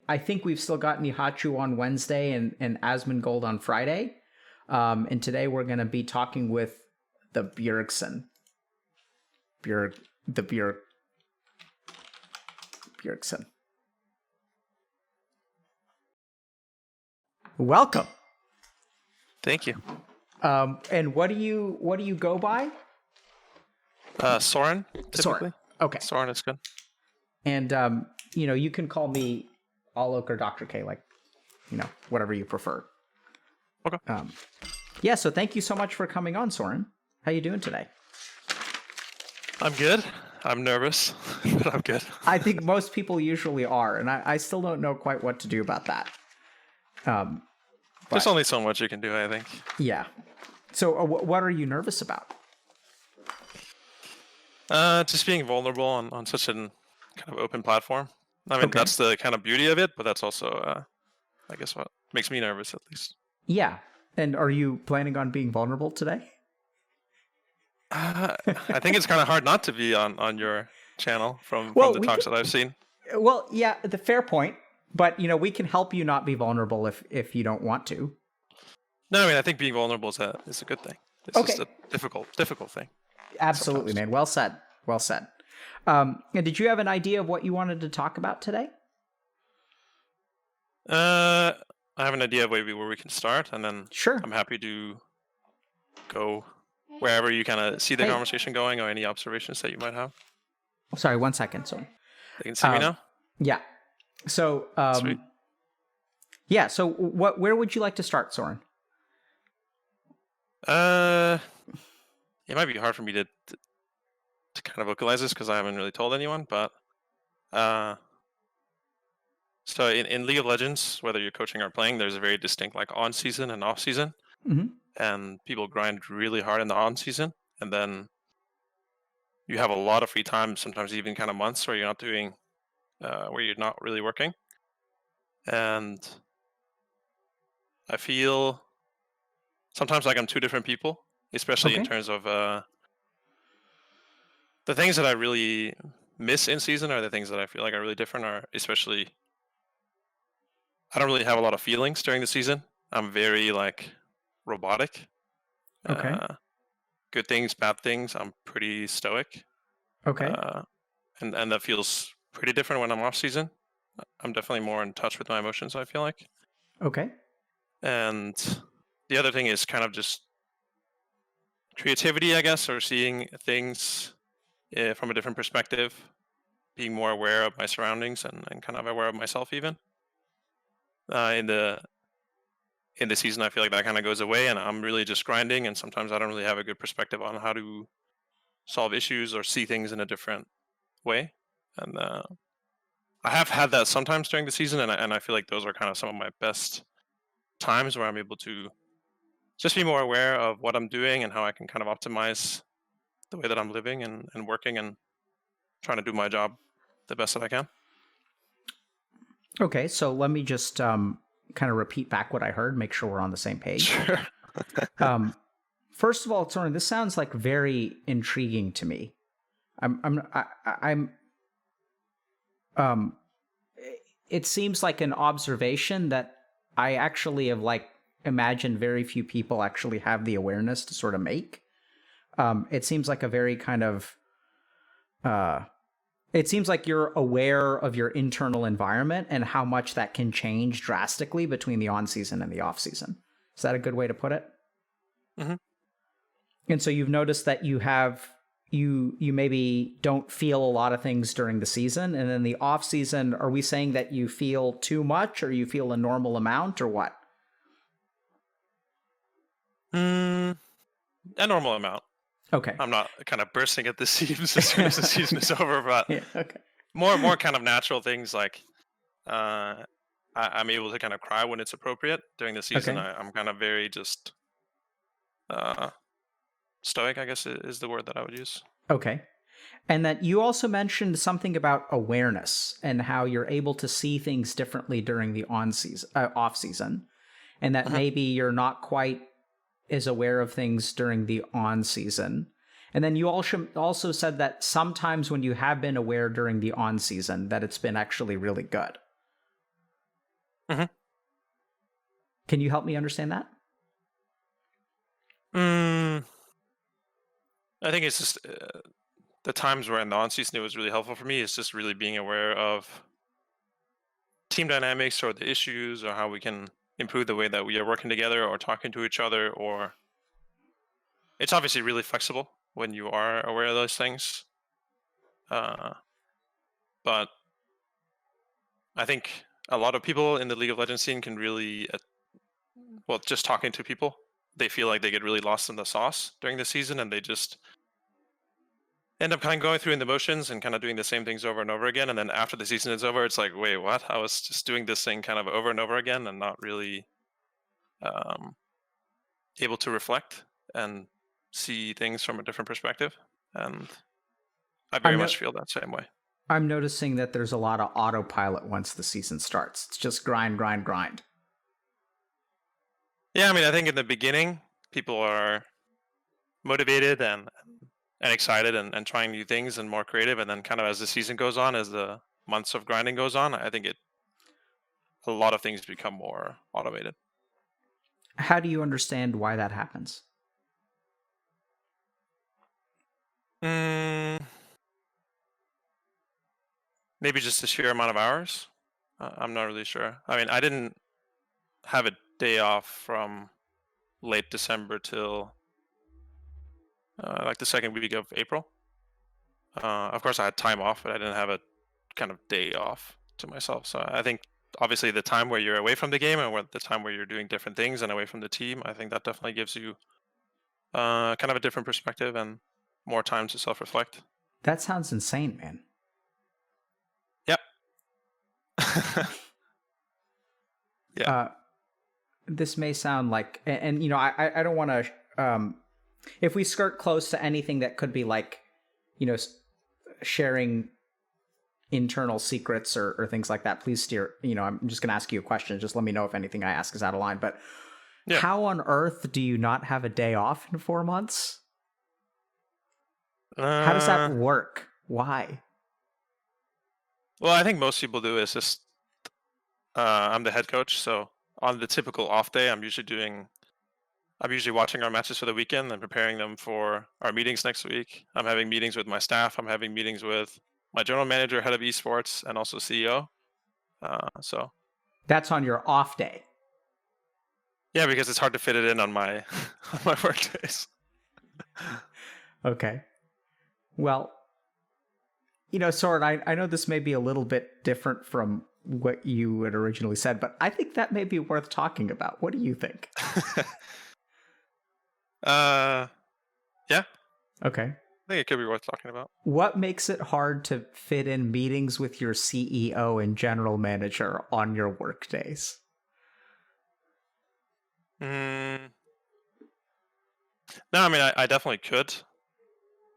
I think we've still got Nihachu on Wednesday and Asmongold on Friday. And today we're going to be talking with the Bjergsen. Bjergsen. Welcome. Thank you. And what do you go by? Soren, typically. Soren. Okay. Soren is good. And you can call me Alok or Dr. K, like, whatever you prefer. Okay. Yeah, so thank you so much for coming on, Soren. How you doing today? I'm good. I'm nervous, but I'm good. I think most people usually are, and I still don't know quite what to do about that. There's only so much you can do, I think. Yeah. So what are you nervous about? Just being vulnerable on such an kind of open platform. I mean, That's the kind of beauty of it, but that's also, I guess, what makes me nervous, at least. Yeah. And are you planning on being vulnerable today? I think it's kind of hard not to be on your channel from the talks that I've seen. Well, yeah, the fair point. But, we can help you not be vulnerable if you don't want to. No, I mean, I think being vulnerable is a good thing. It's just a difficult thing. Absolutely, man. Well said. Well said. And did you have an idea of what you wanted to talk about today? I have an idea of maybe where we can start, and then sure. I'm happy to go wherever you kind of see the conversation going, or any observations that you might have. Sorry, 1 second. Sorry. You can see me now? Yeah. So, Sweet. Yeah. So, where would you like to start, Soren? It might be hard for me to kind of vocalize this because I haven't really told anyone, but so in League of Legends, whether you're coaching or playing, there's a very distinct like on season and off season, and people grind really hard in the on season, and then you have a lot of free time, sometimes even kind of months where you're not doing, where you're not really working, and I feel sometimes like I'm two different people, especially in terms of the things that I really miss in season are the things that I feel like are really different, are especially I don't really have a lot of feelings during the season. I'm very like robotic. Okay. Good things, bad things. I'm pretty stoic. Okay. And that feels pretty different when I'm off season. I'm definitely more in touch with my emotions, I feel like. Okay. And the other thing is kind of just creativity, I guess, or seeing things from a different perspective, being more aware of my surroundings and kind of aware of myself even. In the season, I feel like that kind of goes away, and I'm really just grinding, and sometimes I don't really have a good perspective on how to solve issues or see things in a different way. And I have had that sometimes during the season, and I feel like those are kind of some of my best times where I'm able to just be more aware of what I'm doing and how I can kind of optimize the way that I'm living and working and trying to do my job the best that I can. Okay, so let me just kind of repeat back what I heard, make sure we're on the same page. Sure. First of all, Soren, this sounds like very intriguing to me. It seems like an observation that I actually have like imagined very few people actually have the awareness to sort of make. It seems like a very kind of it seems like you're aware of your internal environment and how much that can change drastically between the on season and the off season. Is that a good way to put it? Mm-hmm. And so you've noticed that you maybe don't feel a lot of things during the season, and then the off season, are we saying that you feel too much or you feel a normal amount or what? A normal amount. Okay. I'm not kind of bursting at the seams as soon as the season is over, but yeah, okay. more kind of natural things like I'm able to kind of cry when it's appropriate during the season. Okay. I'm kind of very just stoic, I guess is the word that I would use. Okay. And that you also mentioned something about awareness and how you're able to see things differently during the off season, and that maybe you're not quite as aware of things during the on season. And then you also said that sometimes when you have been aware during the on season, that it's been actually really good. Mm-hmm. Can you help me understand that? I think it's just the times where in the on-season it was really helpful for me is just really being aware of team dynamics or the issues or how we can improve the way that we are working together or talking to each other. Or it's obviously really flexible when you are aware of those things. But I think a lot of people in the League of Legends scene can really, well, just talking to people, they feel like they get really lost in the sauce during the season, and they just end up kind of going through in the motions and kind of doing the same things over and over again. And then after the season is over, it's like, wait, what? I was just doing this thing kind of over and over again and not really able to reflect and see things from a different perspective. And I very much feel that same way. I'm noticing that there's a lot of autopilot once the season starts. It's just grind, grind, grind. Yeah, I mean, I think in the beginning, people are motivated and excited and trying new things and more creative. And then kind of as the season goes on, as the months of grinding goes on, I think a lot of things become more automated. How do you understand why that happens? Maybe just the sheer amount of hours. I'm not really sure. I mean, I didn't have a day off from late December till like the second week of April. Of course, I had time off, but I didn't have a kind of day off to myself. So I think obviously the time where you're away from the game and the time where you're doing different things and away from the team, I think that definitely gives you kind of a different perspective and more time to self-reflect. That sounds insane, man. Yep. Yeah. This may sound like, and you know, I don't want to, if we skirt close to anything that could be like, you know, sharing internal secrets or things like that, please steer, you know, I'm just going to ask you a question. Just let me know if anything I ask is out of line. But yeah. How on earth do you not have a day off in 4 months? How does that work? Why? Well, I think most people do is just, I'm the head coach. So on the typical off day, I'm usually watching our matches for the weekend and preparing them for our meetings next week. I'm having meetings with my staff. I'm having meetings with my general manager, head of esports, and also CEO. So that's on your off day. Yeah, because it's hard to fit it in on my on my work days. Okay. Well, you know, Soren, I know this may be a little bit different from what you had originally said, but I think that may be worth talking about. What do you think? Yeah. Okay. I think it could be worth talking about. What makes it hard to fit in meetings with your CEO and general manager on your work days? No, I mean, I definitely could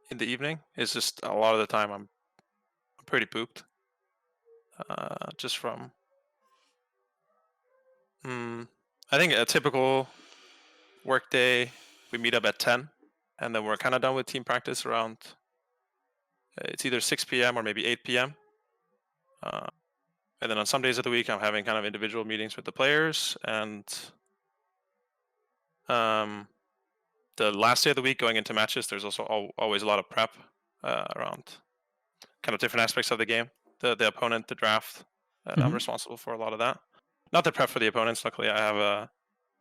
in the evening. It's just a lot of the time I'm pretty pooped. Just from, I think a typical work day, we meet up at 10, and then we're kind of done with team practice around, it's either 6 p.m. or maybe 8 p.m. And then on some days of the week, I'm having kind of individual meetings with the players, and the last day of the week going into matches, there's also always a lot of prep around kind of different aspects of the game, the opponent, the draft, and I'm responsible for a lot of that. Not the prep for the opponents. Luckily, I have a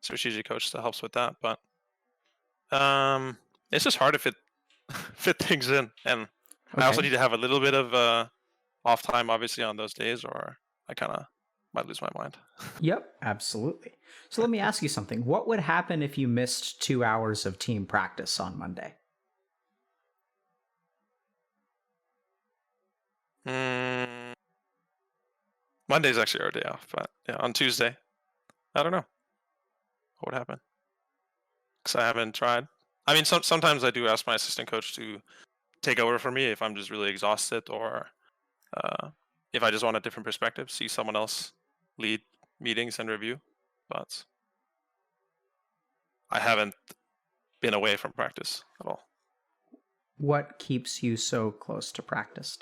strategic coach that helps with that, but it's just hard to fit things in, and I also need to have a little bit of off time, obviously, on those days, or I kind of might lose my mind. Yep, absolutely. So let me ask you something. What would happen if you missed 2 hours of team practice on Monday? Monday's actually our day off, but yeah, on Tuesday, I don't know what would happen because I haven't tried. I mean, sometimes I do ask my assistant coach to take over for me if I'm just really exhausted, or if I just want a different perspective, see someone else lead meetings and review. But I haven't been away from practice at all. What keeps you so close to practice?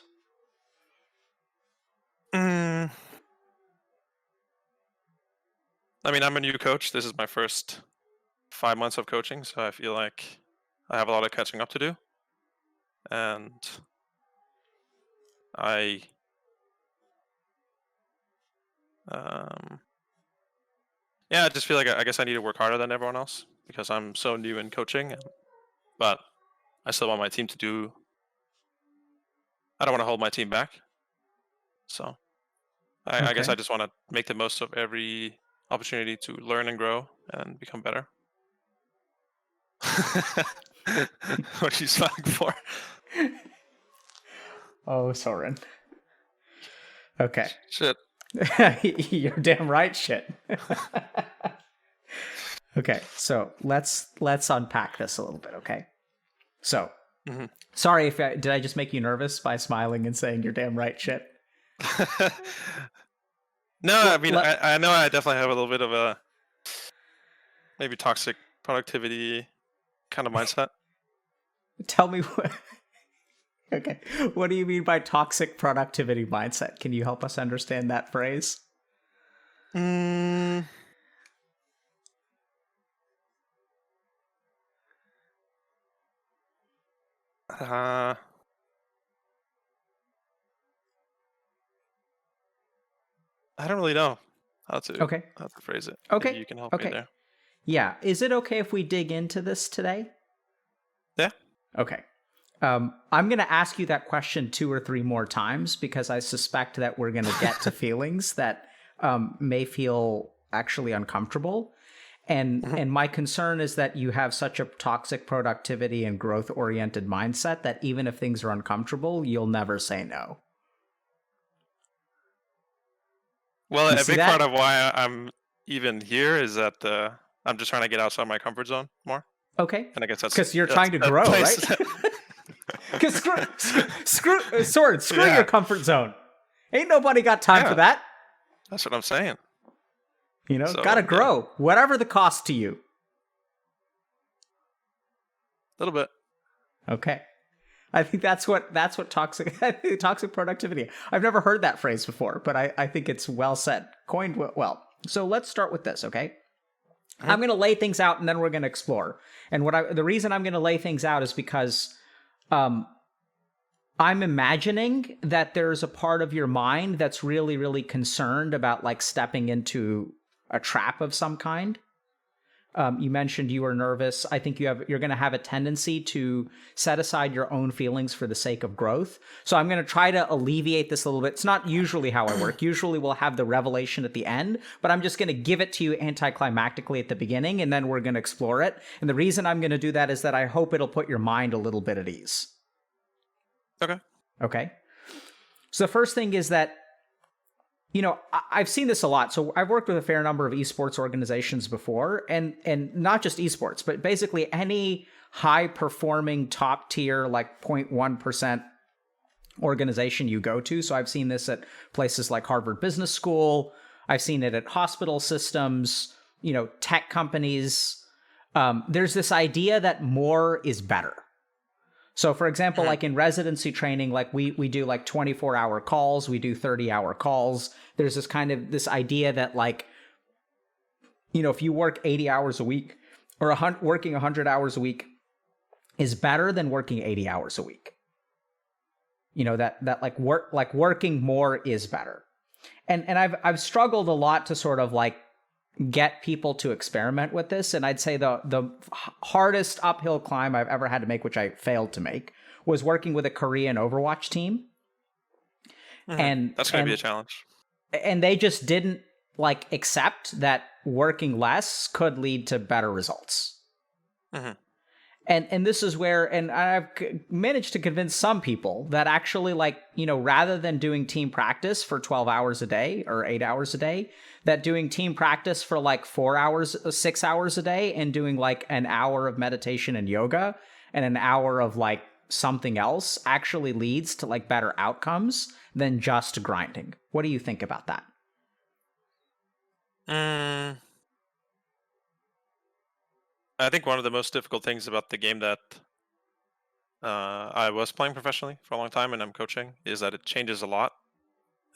I mean, I'm a new coach. This is my first 5 months of coaching, so I feel like I have a lot of catching up to do. And I yeah, I just feel like I guess I need to work harder than everyone else because I'm so new in coaching. But I still want my team to do. I don't want to hold my team back. So I guess Okay. I just want to make the most of every opportunity to learn and grow and become better. What are you smiling for? Oh, Soren. Okay. Shit. You're damn right, shit. Okay, so let's unpack this a little bit, okay? So, sorry if did I just make you nervous by smiling and saying you're damn right, shit? No, I mean, I know I definitely have a little bit of a maybe toxic productivity kind of mindset. Tell me what. Okay, what do you mean by toxic productivity mindset? Can you help us understand that phrase? I don't really know how to phrase it. Okay. Maybe you can help me there. Yeah. Is it okay if we dig into this today? Yeah. Okay. I'm going to ask you that question 2 or 3 more times because I suspect that we're going to get to feelings that may feel actually uncomfortable. And my concern is that you have such a toxic productivity and growth-oriented mindset that even if things are uncomfortable, you'll never say no. Well, a big part of why I'm even here is that I'm just trying to get outside my comfort zone more. Okay. And I guess that's because you're trying to grow, right? Because screw your comfort zone. Ain't nobody got time for that. That's what I'm saying. You know, so, gotta grow, whatever the cost to you. A little bit. Okay. I think that's what toxic productivity. I've never heard that phrase before, but I think it's well said, coined well. So let's start with this, okay? I'm going to lay things out and then we're going to explore. And the reason I'm going to lay things out is because I'm imagining that there's a part of your mind that's really, really concerned about like stepping into a trap of some kind. You mentioned you were nervous. I think you're going to have a tendency to set aside your own feelings for the sake of growth. So I'm going to try to alleviate this a little bit. It's not usually how I work. Usually we'll have the revelation at the end, but I'm just going to give it to you anticlimactically at the beginning, and then we're going to explore it. And the reason I'm going to do that is that I hope it'll put your mind a little bit at ease. Okay. So the first thing is that, you know, I've seen this a lot. So I've worked with a fair number of esports organizations before, and not just esports, but basically any high-performing, top-tier, like 0.1% organization you go to. So I've seen this at places like Harvard Business School. I've seen it at hospital systems, you know, tech companies. There's this idea that more is better. So, for example, like in residency training, like we do like 24-hour calls, we do 30-hour calls. There's this kind of this idea that like, you know, if you work 80 hours a week or working 100 hours a week is better than working 80 hours a week. You know, that working more is better. And I've struggled a lot to sort of like get people to experiment with this. And I'd say the hardest uphill climb I've ever had to make, which I failed to make, was working with a Korean Overwatch team. And that's going to be a challenge. And they just didn't like accept that working less could lead to better results. And this is where, and I've managed to convince some people that actually, like, you know, rather than doing team practice for 12 hours a day or 8 hours a day, that doing team practice for like 4 hours, 6 hours a day, and doing like an hour of meditation and yoga and an hour of like something else actually leads to like better outcomes than just grinding. What do you think about that? I think one of the most difficult things about the game that I was playing professionally for a long time and I'm coaching is that it changes a lot.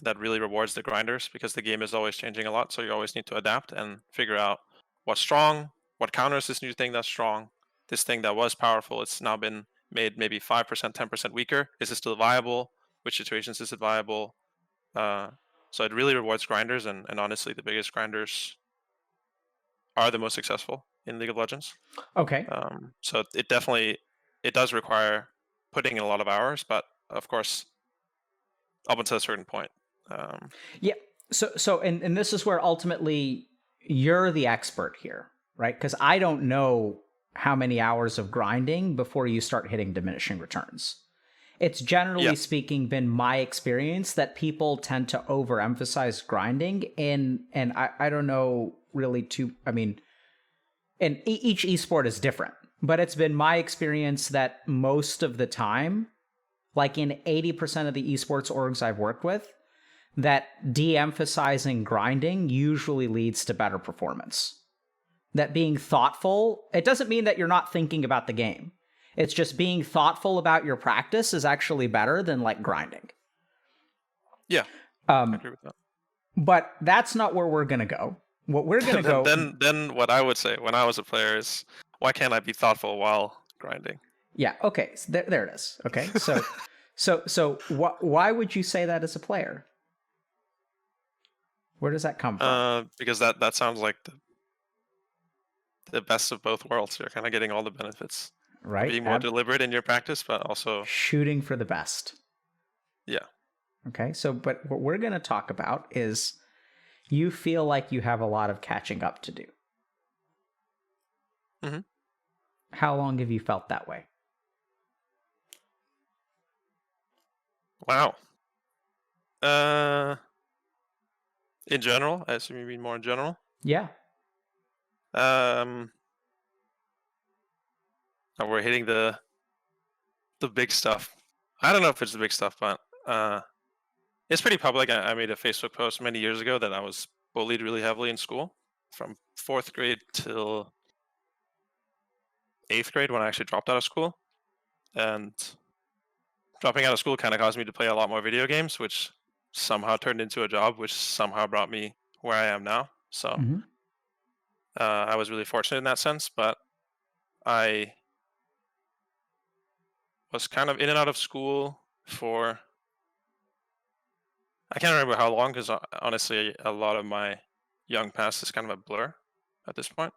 that really rewards the grinders, because the game is always changing a lot. So you always need to adapt and figure out what's strong, what counters this new thing that's strong. This thing that was powerful, it's now been made maybe 5%, 10% weaker. Is it still viable? Which situations is it viable? So it really rewards grinders, and honestly, the biggest grinders are the most successful in League of Legends. Okay. So it does require putting in a lot of hours, but of course, up until a certain point. Yeah. And this is where ultimately you're the expert here, right? Because I don't know how many hours of grinding before you start hitting diminishing returns. It's generally speaking been my experience that people tend to overemphasize grinding, and I don't know really and each esport is different, but it's been my experience that most of the time, like in 80% of the esports orgs I've worked with, that de-emphasizing grinding usually leads to better performance. That being thoughtful, it doesn't mean that you're not thinking about the game. It's just being thoughtful about your practice is actually better than like grinding. Yeah, I agree with that. But that's not where we're going to go. What we're going to go... Then what I would say when I was a player is, why can't I be thoughtful while grinding? Yeah, okay, so there it is. Okay, so why would you say that as a player? Where does that come from? Because that sounds like the best of both worlds. You're kind of getting all the benefits. Right. Being more deliberate in your practice, but also shooting for the best. Yeah. Okay, but what we're going to talk about is you feel like you have a lot of catching up to do. Mm-hmm. How long have you felt that way? Wow. In general, I assume you mean more in general? Yeah. We're hitting the big stuff. I don't know if it's the big stuff, but it's pretty public. I made a Facebook post many years ago that I was bullied really heavily in school, from 4th grade till 8th grade, when I actually dropped out of school. And dropping out of school kind of caused me to play a lot more video games, which somehow turned into a job, which somehow brought me where I am now. So I was really fortunate in that sense, but I was kind of in and out of school for, I can't remember how long, because honestly, a lot of my young past is kind of a blur at this point.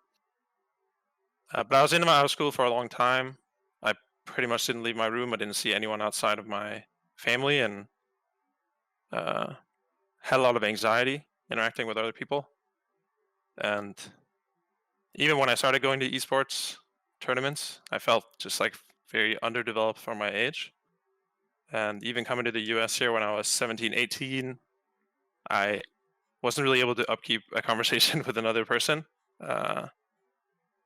But I was in and out of school for a long time. I pretty much didn't leave my room. I didn't see anyone outside of my family, and had a lot of anxiety interacting with other people. And even when I started going to esports tournaments, I felt just like very underdeveloped for my age. And even coming to the US here when I was 17, 18, I wasn't really able to upkeep a conversation with another person. The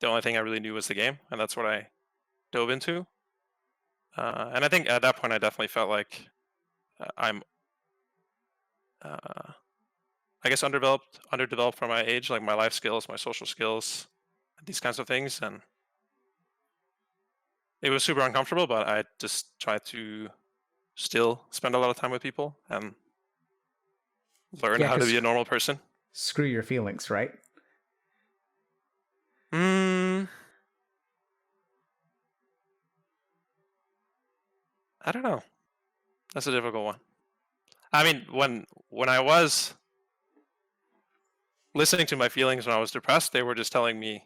only thing I really knew was the game, and that's what I dove into. And I think at that point, I definitely felt like I'm, I guess, underdeveloped for my age, like my life skills, my social skills, these kinds of things. And it was super uncomfortable, but I just tried to still spend a lot of time with people and learn how to be a normal person. Screw your feelings, right? I don't know. That's a difficult one. I mean, when I was listening to my feelings when I was depressed, they were just telling me,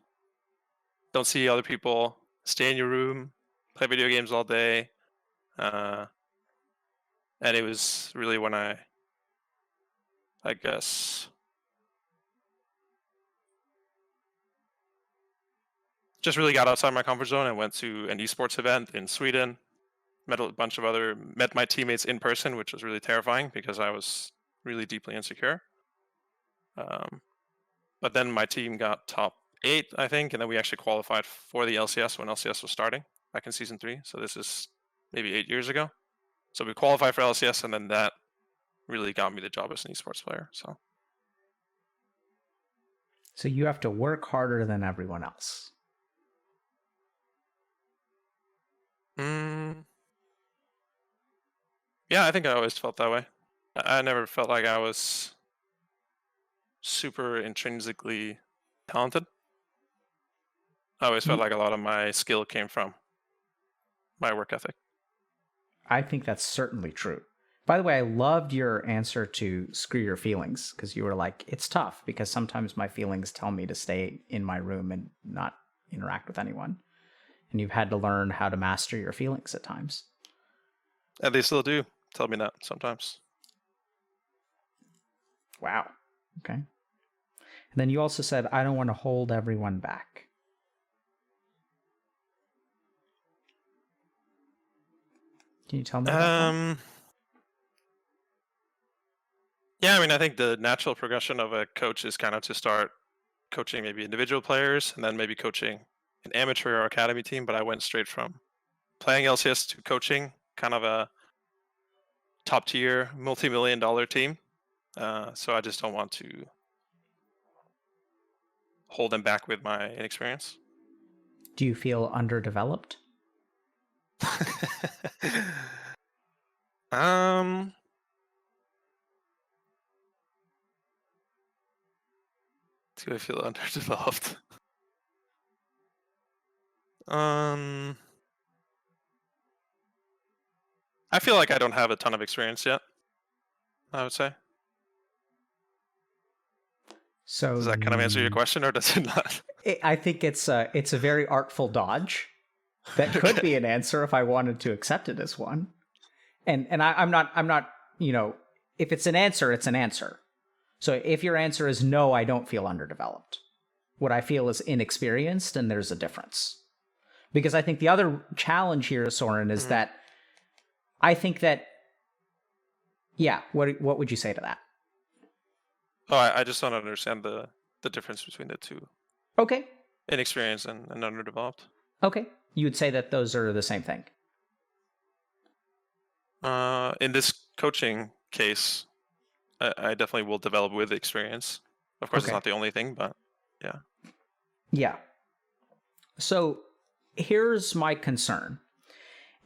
don't see other people, stay in your room, play video games all day. And it was really when I guess, just really got outside my comfort zone and went to an esports event in Sweden, met my teammates in person, which was really terrifying because I was really deeply insecure. But then my team got top 8, I think, and then we actually qualified for the LCS when LCS was starting back in season 3. So this is maybe 8 years ago. So we qualified for LCS, and then that really got me the job as an esports player. So you have to work harder than everyone else. Yeah, I think I always felt that way. I never felt like I was super intrinsically talented. I always felt Ye- like a lot of my skill came from my work ethic. I think that's certainly true. By the way, I loved your answer to screw your feelings, because you were like, it's tough because sometimes my feelings tell me to stay in my room and not interact with anyone. And you've had to learn how to master your feelings at times. And they still do tell me that sometimes. Wow. Okay. And then you also said, I don't want to hold everyone back. Can you tell me about that? Yeah, I mean, I think the natural progression of a coach is kind of to start coaching maybe individual players and then maybe coaching an amateur or academy team. But I went straight from playing LCS to coaching kind of a top tier, multi-million-dollar team. So I just don't want to hold them back with my inexperience. Do you feel underdeveloped? um, do I feel underdeveloped? I feel like I don't have a ton of experience yet, I would say. So Does that kind of answer your question, or does it not? I think it's a very artful dodge that could be an answer if I wanted to accept it as one. And I'm not, if it's an answer, it's an answer. So if your answer is no, I don't feel underdeveloped. What I feel is inexperienced, and there's a difference. Because I think the other challenge here, Soren, is that I think that, yeah, what would you say to that? Oh, I just don't understand the difference between the two. Okay. Inexperienced and underdeveloped. Okay. You would say that those are the same thing. In this coaching case, I definitely will develop with experience. Of course, Okay. It's not the only thing, but yeah. Yeah. So here's my concern,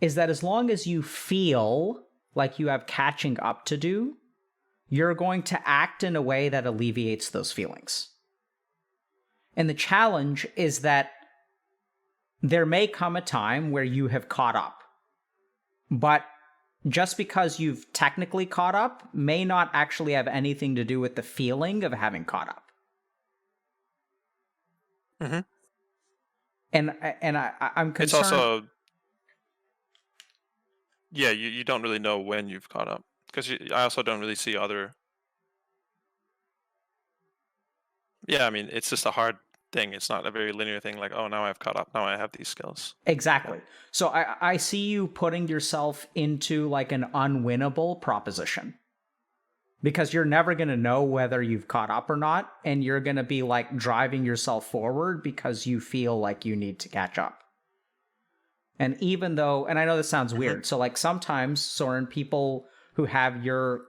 is that as long as you feel like you have catching up to do, you're going to act in a way that alleviates those feelings. And the challenge is that there may come a time where you have caught up, but just because you've technically caught up may not actually have anything to do with the feeling of having caught up. Mm-hmm. And I'm concerned. It's also, yeah, you don't really know when you've caught up, because I also don't really see other. Yeah, I mean, it's just a hard thing. It's not a very linear thing. Like, oh, now I've caught up. Now I have these skills. Exactly. Yeah. So I see you putting yourself into like an unwinnable proposition, because you're never going to know whether you've caught up or not, and you're going to be like driving yourself forward because you feel like you need to catch up. And even though, and I know this sounds weird, so like sometimes, Soren, people who have your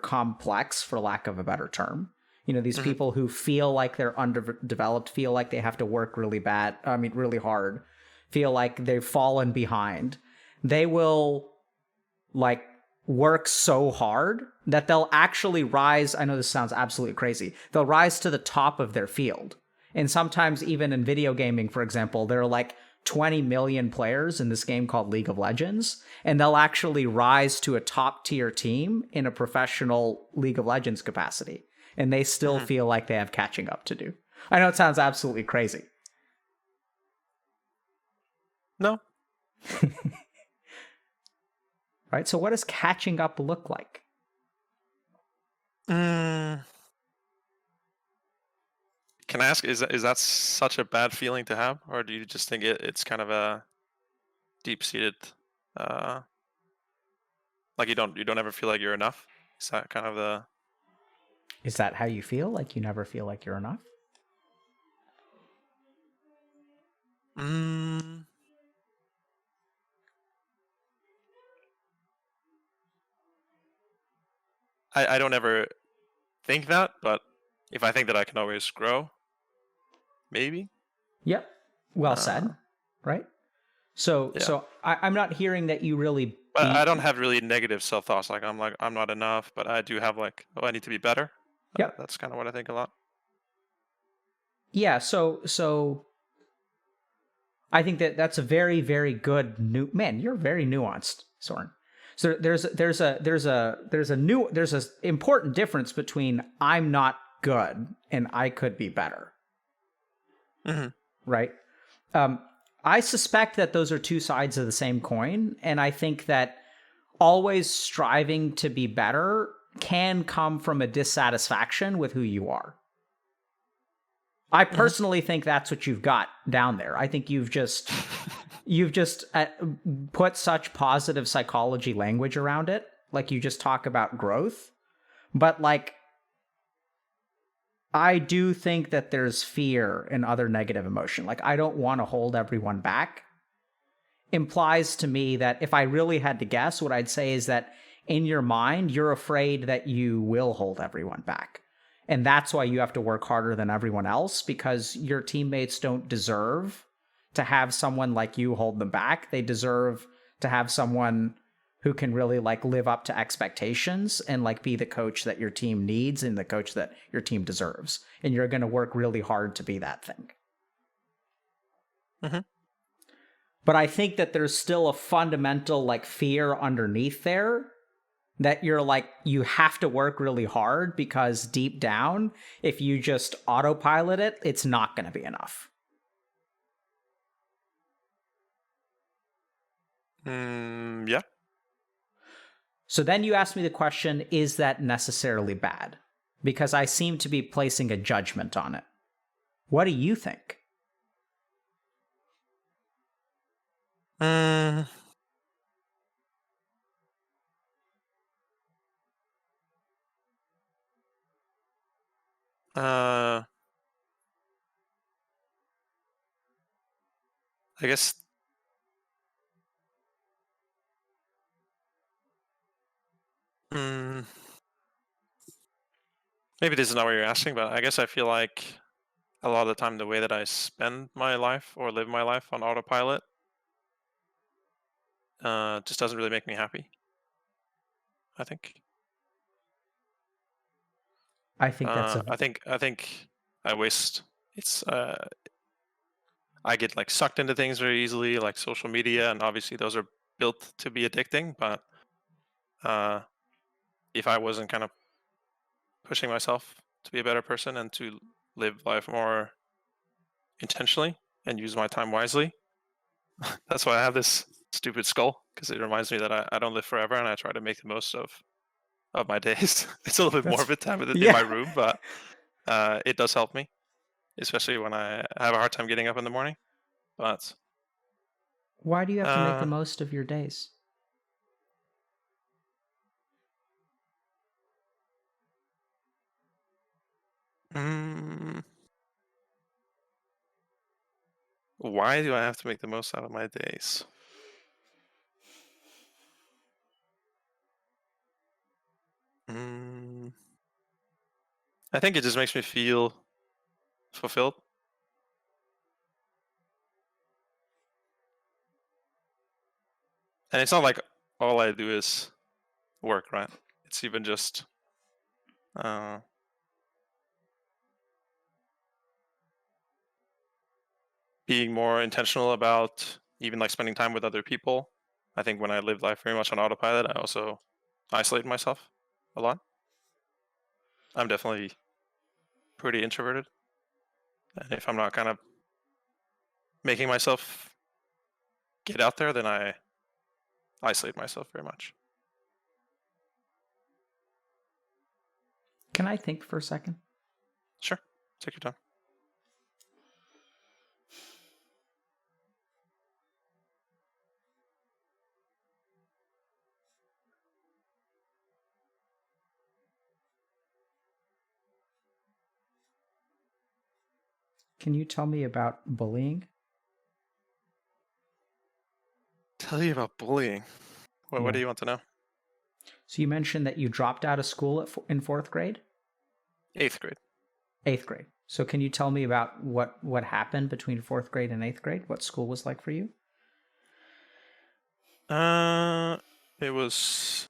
complex, for lack of a better term, these people who feel like they're underdeveloped, feel like they have to work really hard, feel like they've fallen behind, they will like work so hard that they'll actually rise. I know this sounds absolutely crazy. They'll rise to the top of their field. And sometimes even in video gaming, for example, there are like 20 million players in this game called League of Legends, and they'll actually rise to a top tier team in a professional League of Legends capacity. And they still feel like they have catching up to do. I know it sounds absolutely crazy. No. Right? So what does catching up look like? Can I ask, is that such a bad feeling to have, or do you just think it's kind of a deep-seated, like you don't ever feel like you're enough? Is that kind of the? Is that how you feel? Like you never feel like you're enough? I don't ever think that, but if I think that I can always grow, maybe. Yep. Well said. Right? So Yeah. so I'm not hearing that you really But I don't have really negative self-thoughts. Like I'm not enough, but I do have like, oh, I need to be better. Yeah. That's kind of what I think a lot. Yeah, so I think that's a very, very good man. You're very nuanced, Soren. So there's a important difference between I'm not good and I could be better. Mm-hmm. Right? I suspect that those are two sides of the same coin, and I think that always striving to be better can come from a dissatisfaction with who you are. I personally think that's what you've got down there. I think you've just put such positive psychology language around it. Like you just talk about growth, but like I do think that there's fear and other negative emotion. Like I don't want to hold everyone back. Implies to me that if I really had to guess, what I'd say is that in your mind, you're afraid that you will hold everyone back. And that's why you have to work harder than everyone else, because your teammates don't deserve to have someone like you hold them back. They deserve to have someone who can really like live up to expectations and like be the coach that your team needs and the coach that your team deserves. And you're going to work really hard to be that thing. Mm-hmm. But I think that there's still a fundamental like fear underneath there that you're like, you have to work really hard because deep down, if you just autopilot it, it's not going to be enough. Yeah. So then you ask me the question, is that necessarily bad? Because I seem to be placing a judgment on it. What do you think? I guess maybe this is not what you're asking, but I guess I feel like a lot of the time the way that I spend my life or live my life on autopilot just doesn't really make me happy, I think. I think that's I think I waste. It's I get like sucked into things very easily, like social media, and obviously those are built to be addicting. But if I wasn't kind of pushing myself to be a better person and to live life more intentionally and use my time wisely, that's why I have this stupid skull, because it reminds me that I don't live forever and I try to make the most of my days. It's a little bit morbid time in my room, but it does help me, especially when I have a hard time getting up in the morning. But why do you have to make the most of your days? Why do I have to make the most out of my days? I think it just makes me feel fulfilled. And it's not like all I do is work, right? It's even just being more intentional about even like spending time with other people. I think when I live life very much on autopilot, I also isolate myself a lot. I'm definitely pretty introverted. And if I'm not kind of making myself get out there, then I isolate myself very much. Can I think for a second? Sure. Take your time. Can you tell me about bullying? Tell you about bullying. What do you want to know? So you mentioned that you dropped out of school in fourth grade? 8th grade. 8th grade. So can you tell me about what happened between fourth grade and 8th grade? What school was like for you? It was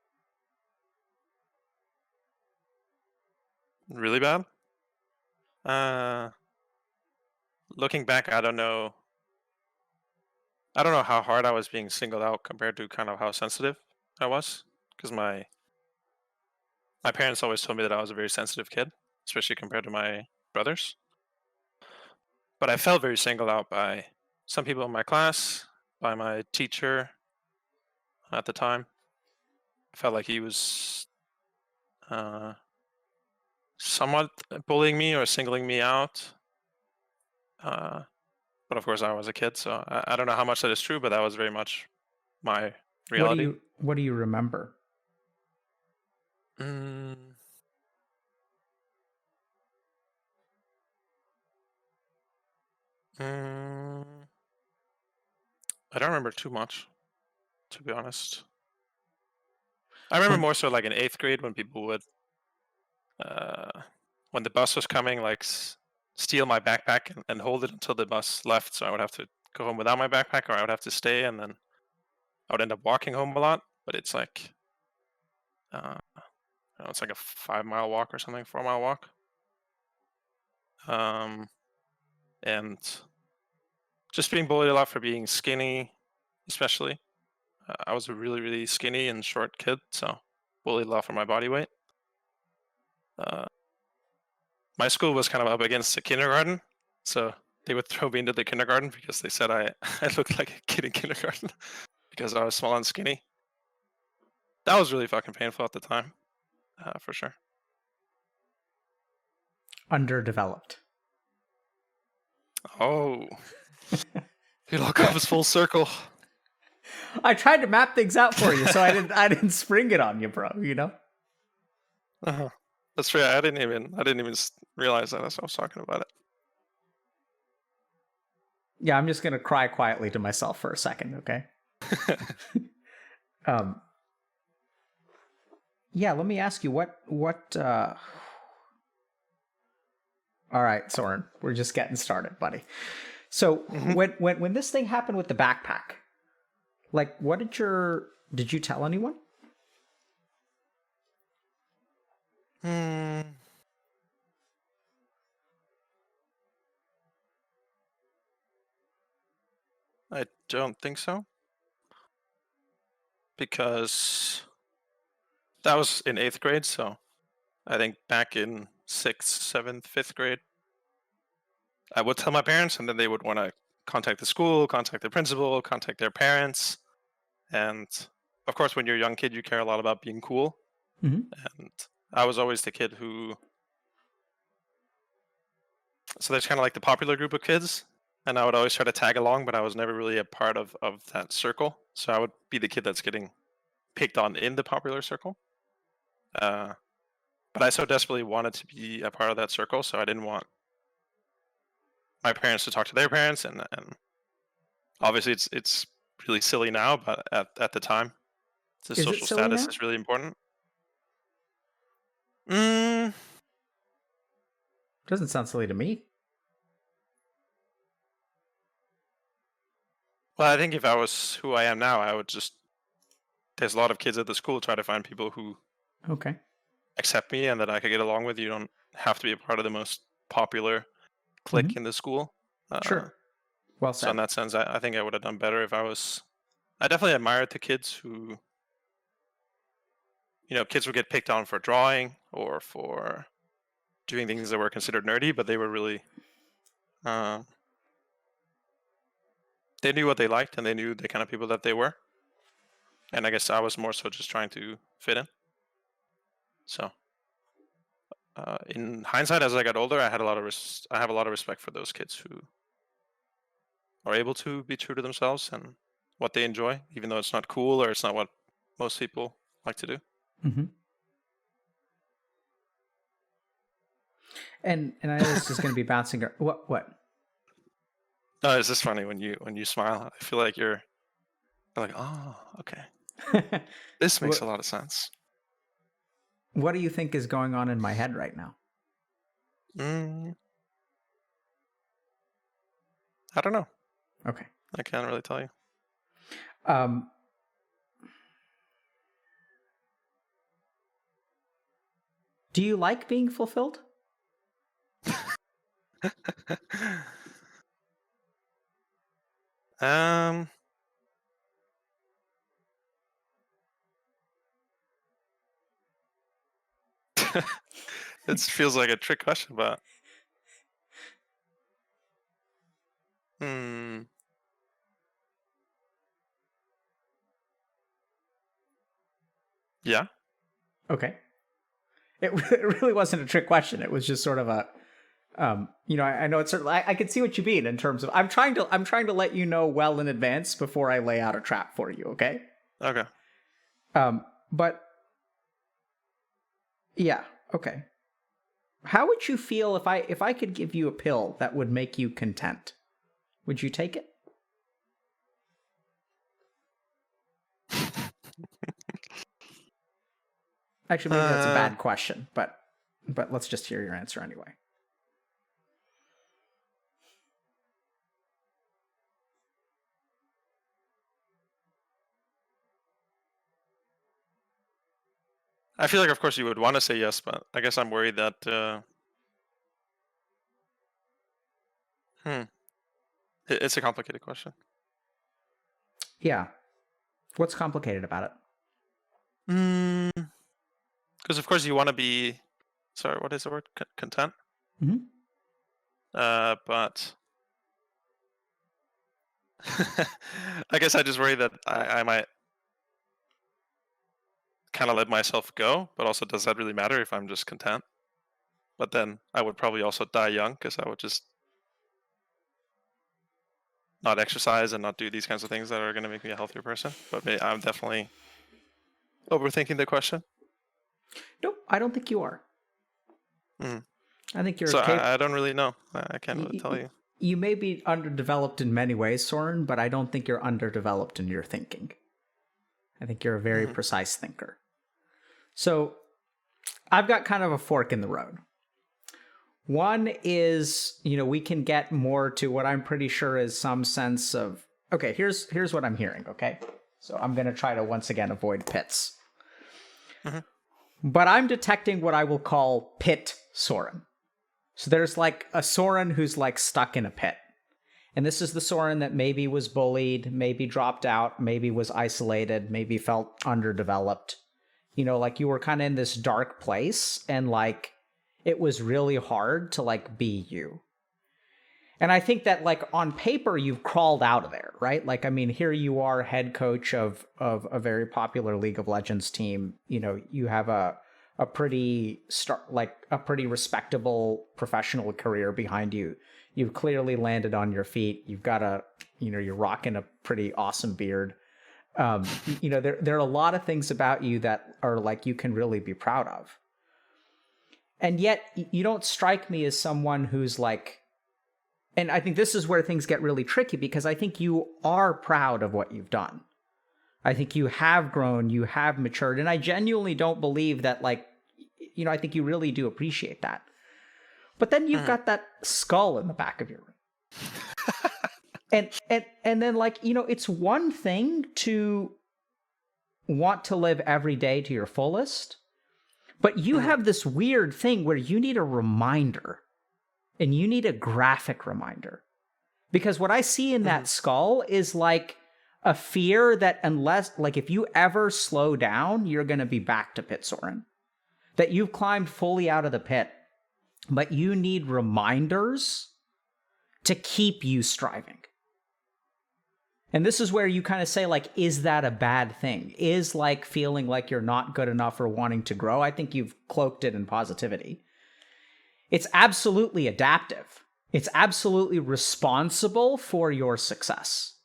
really bad. Looking back, I don't know. I don't know how hard I was being singled out compared to kind of how sensitive I was, because my parents always told me that I was a very sensitive kid, especially compared to my brothers. But I felt very singled out by some people in my class, by my teacher at the time. I felt like he was uh, somewhat bullying me or singling me out. Uh, but of course, I was a kid, so I don't know how much that is true, but that was very much my reality. What do you remember? Mm, mm, I don't remember too much, to be honest. I remember When more so like in 8th grade when people would, when the bus was coming, like steal my backpack and hold it until the bus left. So I would have to go home without my backpack, or I would have to stay, and then I would end up walking home a lot. But it's like, I don't know, it's like a 5 mile walk or something, 4 mile walk. Um, and just being bullied a lot for being skinny, especially. I was a really, really skinny and short kid, so bullied a lot for my body weight. Uh, my school was kind of up against the kindergarten, so they would throw me into the kindergarten because they said I, I looked like a kid in kindergarten because I was small and skinny. That was really fucking painful at the time, for sure. underdeveloped. Oh, it all comes full circle. I tried to map things out for you, so I didn't spring it on you, bro, you know? Uh-huh. That's right. I didn't even realize that as I was talking about Yeah, I'm just going to cry quietly to myself for a second, okay? it. Um Yeah, let me ask you what all right, Soren, we're just getting started, buddy. So, hmm when this thing happened with the backpack, like what did you tell anyone? Hmm. I don't think so, because that was in 8th grade. So I think back in 6th, 7th, 5th grade, I would tell my parents, and then they would want to contact the school, contact the principal, contact their parents. And of course, when you're a young kid, you care a lot about being cool. Mhm. And I was always the kid who, so there's kind of like the popular group of kids. And I would always try to tag along, but I was never really a part of that circle. So I would be the kid that's getting picked on in the popular circle. Uh, but I so desperately wanted to be a part of that circle, so I didn't want my parents to talk to their parents, and obviously it's really silly now, but at the time, the Is it social silly status now? is really important. Mm, Doesn't sound silly to me. well, I think if I was who I am now, I would just. There's a lot of kids at the school try to find people who Okay. accept me and that I could get along with. You don't have to be a part of the most popular clique Mhm. in the school. Uh, Sure. Well so in said. that sense, I think I would have done better if I was. I definitely admired the kids who, kids would get picked on for drawing or for doing things that were considered nerdy, but they were really, uh, they knew what they liked and they knew the kind of people that they were. And I guess I was more so just trying to fit in. So, in hindsight, as I got older, I have a lot of respect for those kids who are able to be true to themselves and what they enjoy, even though it's not cool or it's not what most people like to do. Mhm. And I know this is going to be bouncing. What? No, it's just funny when you smile. I feel like you're like, oh, okay, this makes a what? lot of sense. What do you think is going on in my head right now? Mm, I don't know. Okay. I can't really tell you. Um, Do you like being fulfilled? Um, it feels like a trick question, but yeah. Okay. It really wasn't a trick question. It was just sort of a, I know it's sort of, I can see what you mean in terms of, I'm trying to let you know well in advance before I lay out a trap for you. Okay. Okay. But yeah. Okay. How would you feel if I could give you a pill that would make you content? Would you take it? Actually, maybe that's a bad question, but let's just hear your answer anyway. I feel like, of course, you would want to say yes, but I guess I'm worried that it's a complicated question. Yeah. What's complicated about it? Because of course you want to be, sorry, what is the word? Content. Mm-hmm. But I guess I just worry that I might kind of let myself go, but also does that really matter if I'm just content? But then I would probably also die young because I would just not exercise and not do these kinds of things that are going to make me a healthier person. But I'm definitely overthinking the question. Nope, I don't think you are. I think you're. So I don't really know. I can't really tell you. You may be underdeveloped in many ways, Soren, but I don't think you're underdeveloped in your thinking. I think you're a very precise thinker. So I've got kind of a fork in the road. One is, we can get more to what I'm pretty sure is some sense of, okay, here's what I'm hearing, okay? So I'm going to try to once again avoid pits. But I'm detecting what I will call pit Soren. So there's like a Soren who's like stuck in a pit. And this is the Soren that maybe was bullied, maybe dropped out, maybe was isolated, maybe felt underdeveloped. Like you were kind of in this dark place and like it was really hard to like be you. And I think that like on paper, you've crawled out of there, right? Like, I mean, here you are, head coach of a very popular League of Legends team. You have a pretty respectable professional career behind you. You've clearly landed on your feet. You've got you're rocking a pretty awesome beard. There are a lot of things about you that are like you can really be proud of. And yet you don't strike me as someone who's like, and I think this is where things get really tricky because I think you are proud of what you've done. I think you have grown, you have matured, and I genuinely don't believe that like, I think you really do appreciate that. But then you've got that skull in the back of your room. and then like, it's one thing to want to live every day to your fullest, but you have this weird thing where you need a reminder. And you need a graphic reminder. Because what I see in that skull is like a fear that if you ever slow down, you're going to be back to pit Soren. That you've climbed fully out of the pit. But you need reminders to keep you striving. And this is where you kind of say, like, is that a bad thing? Is like feeling like you're not good enough or wanting to grow? I think you've cloaked it in positivity. It's absolutely adaptive. It's absolutely responsible for your success.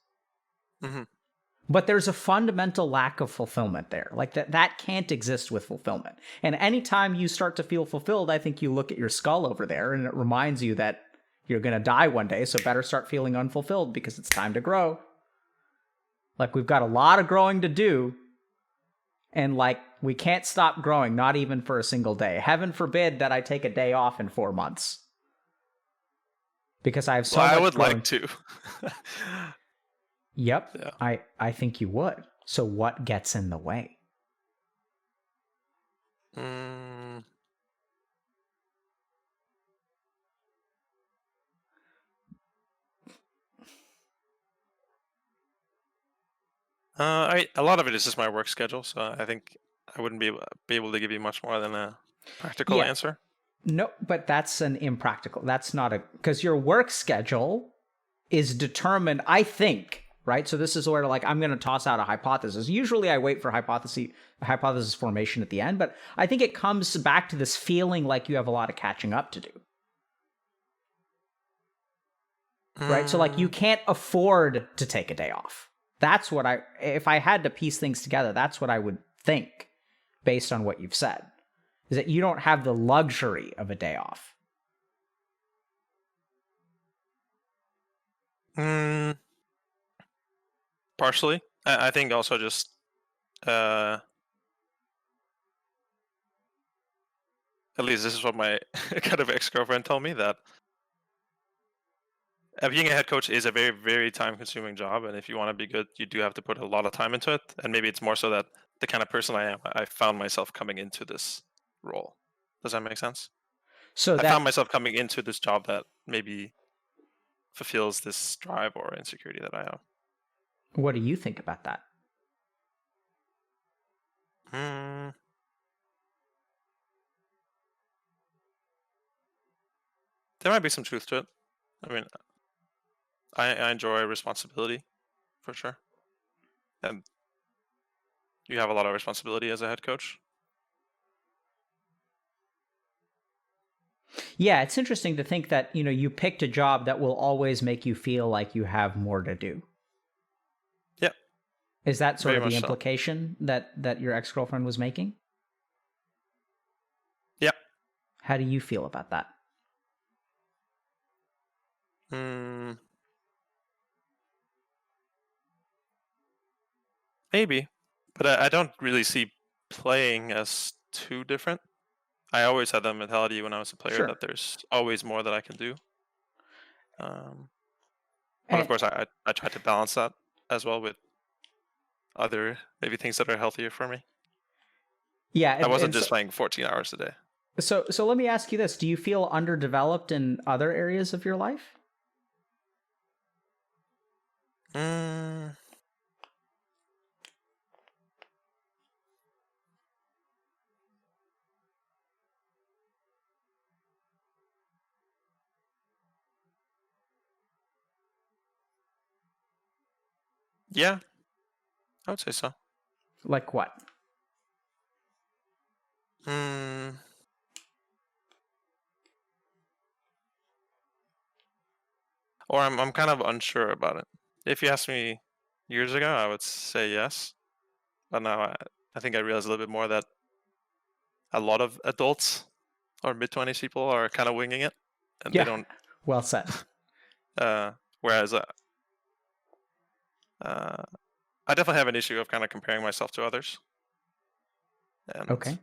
But there's a fundamental lack of fulfillment there. Like that can't exist with fulfillment. And anytime you start to feel fulfilled, I think you look at your skull over there and it reminds you that you're going to die one day. So better start feeling unfulfilled because it's time to grow. Like we've got a lot of growing to do. And like, we can't stop growing, not even for a single day. Heaven forbid that I take a day off in 4 months. Because I have so much I would growing. like to. Yep, yeah. I think you would. So what gets in the way? A lot of it is just my work schedule, so I think I wouldn't be able to give you much more than a practical Yeah. answer. No, but that's an impractical. That's not a, because your work schedule is determined, I think, right? So this is where like I'm going to toss out a hypothesis. Usually I wait for hypothesis formation at the end, but I think it comes back to this feeling like you have a lot of catching up to do. Right? So like you can't afford to take a day off. That's what if I had to piece things together, that's what I would think based on what you've said. Is that you don't have the luxury of a day off. Partially. I think also just at least this is what my kind of ex-girlfriend told me, that being a head coach is a very, very time-consuming job, and if you want to be good, you do have to put a lot of time into it. And maybe it's more so that the kind of person I am, I found myself coming into this role. Does that make sense? So I found that, myself coming into this job that maybe fulfills this drive or insecurity that I have. what do you think about that? There might be some truth to it. I mean, I enjoy responsibility, for sure. And you have a lot of responsibility as a head coach. Yeah, it's interesting to think that, you picked a job that will always make you feel like you have more to do. Yeah. Is that sort Very of the much so. implication that your ex-girlfriend was making? Yeah. How do you feel about that? Maybe, but I don't really see playing as too different. I always had that mentality when I was a player Sure. that there's always more that I can do. But of And course, I try to balance that as well with other maybe things that are healthier for me. yeah, I wasn't and just playing 14 hours a day. so let me ask you this. Do you feel underdeveloped in other areas of your life? Mm, yeah, I would say so. Like what? Or I'm kind of unsure about it. If you asked me years ago, I would say yes. But now I think I realize a little bit more that a lot of adults or mid-20s people are kind of winging it, and they Yeah, don't. well said. Whereas I definitely have an issue of kind of comparing myself to others and Okay.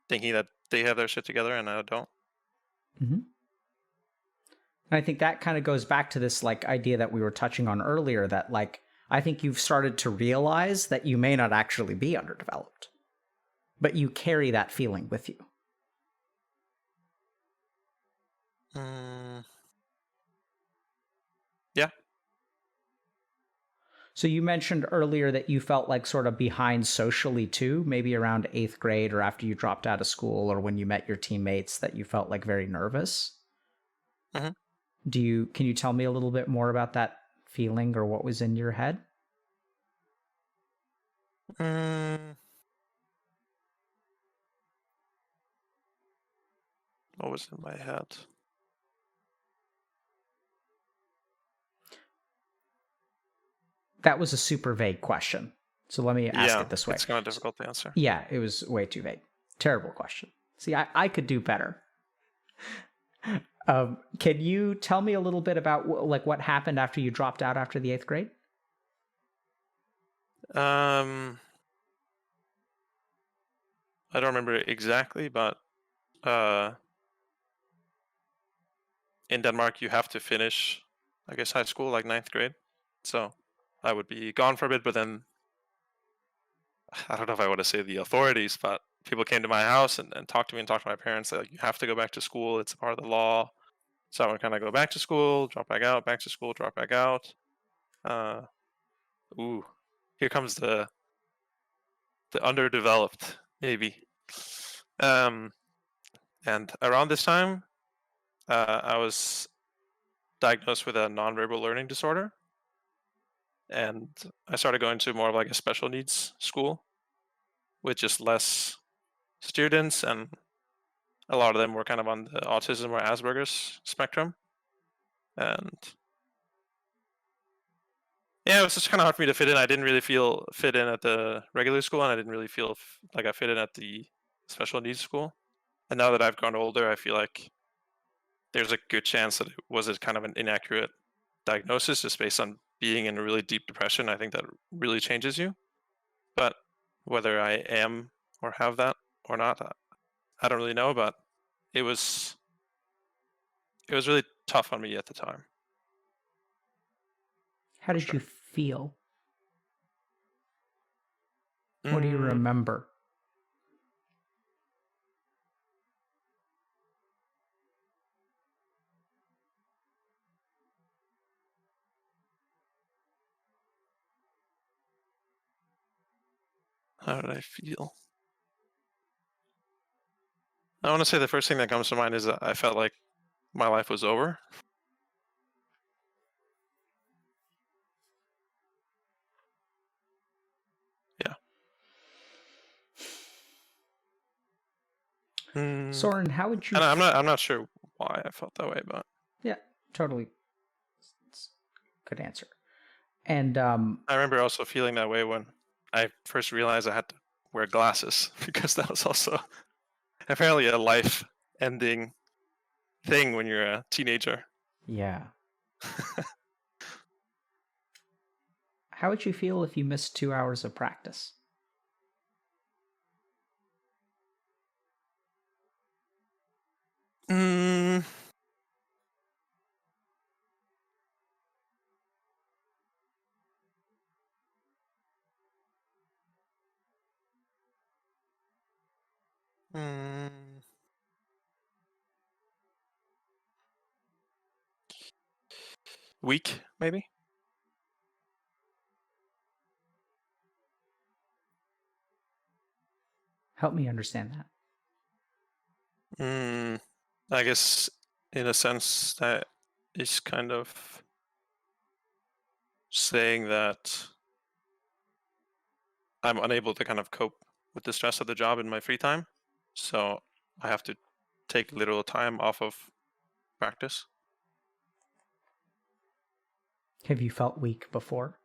thinking that they have their shit together and I don't. Mm-hmm. And I think that kind of goes back to this like idea that we were touching on earlier, that like I think you've started to realize that you may not actually be underdeveloped, but you carry that feeling with you. Yeah. So you mentioned earlier that you felt like sort of behind socially too, maybe around 8th grade or after you dropped out of school or when you met your teammates, that you felt like very nervous. Mm-hmm. Can you tell me a little bit more about that feeling or what was in your head? What was in my head? That was a super vague question. So let me ask it this way. It's kind of difficult to answer. Yeah, it was way too vague. Terrible question. See, I could do better. Can you tell me a little bit about like what happened after you dropped out after the 8th grade? I don't remember exactly, but in Denmark you have to finish, I guess, high school like 9th grade. So I would be gone for a bit, but then I don't know if I want to say the authorities, but people came to my house and talked to me and talked to my parents. Like, you have to go back to school. It's a part of the law. So I would kind of go back to school, drop back out, back to school, drop back out. Ooh, here comes the underdeveloped, maybe. And around this time, I was diagnosed with a nonverbal learning disorder, and I started going to more of like a special needs school with just less students, and a lot of them were kind of on the autism or Asperger's spectrum. And yeah, it was just kind of hard for me to fit in. I didn't really feel fit in at the regular school, and I didn't really feel like I fit in at the special needs school. And now that I've grown older, I feel like there's a good chance that it was a kind of an inaccurate diagnosis just based on being in a really deep depression. I think that really changes you. But whether I am or have that or not, I don't really know. But it was really tough on me at the time. How did you feel? What do you remember? How did I feel? I want to say the first thing that comes to mind is that I felt like my life was over. Yeah. Soren, how would you? And I'm not sure why I felt that way, but yeah, totally. Good answer. And I remember also feeling that way when I first realized I had to wear glasses because that was also apparently a life-ending thing when you're a teenager. yeah. How would you feel if you missed 2 hours of practice? Mm, mm, week, maybe? Help me understand that. I guess in a sense that is kind of saying that I'm unable to kind of cope with the stress of the job in my free time. So I have to take literal time off of practice. Have you felt weak before?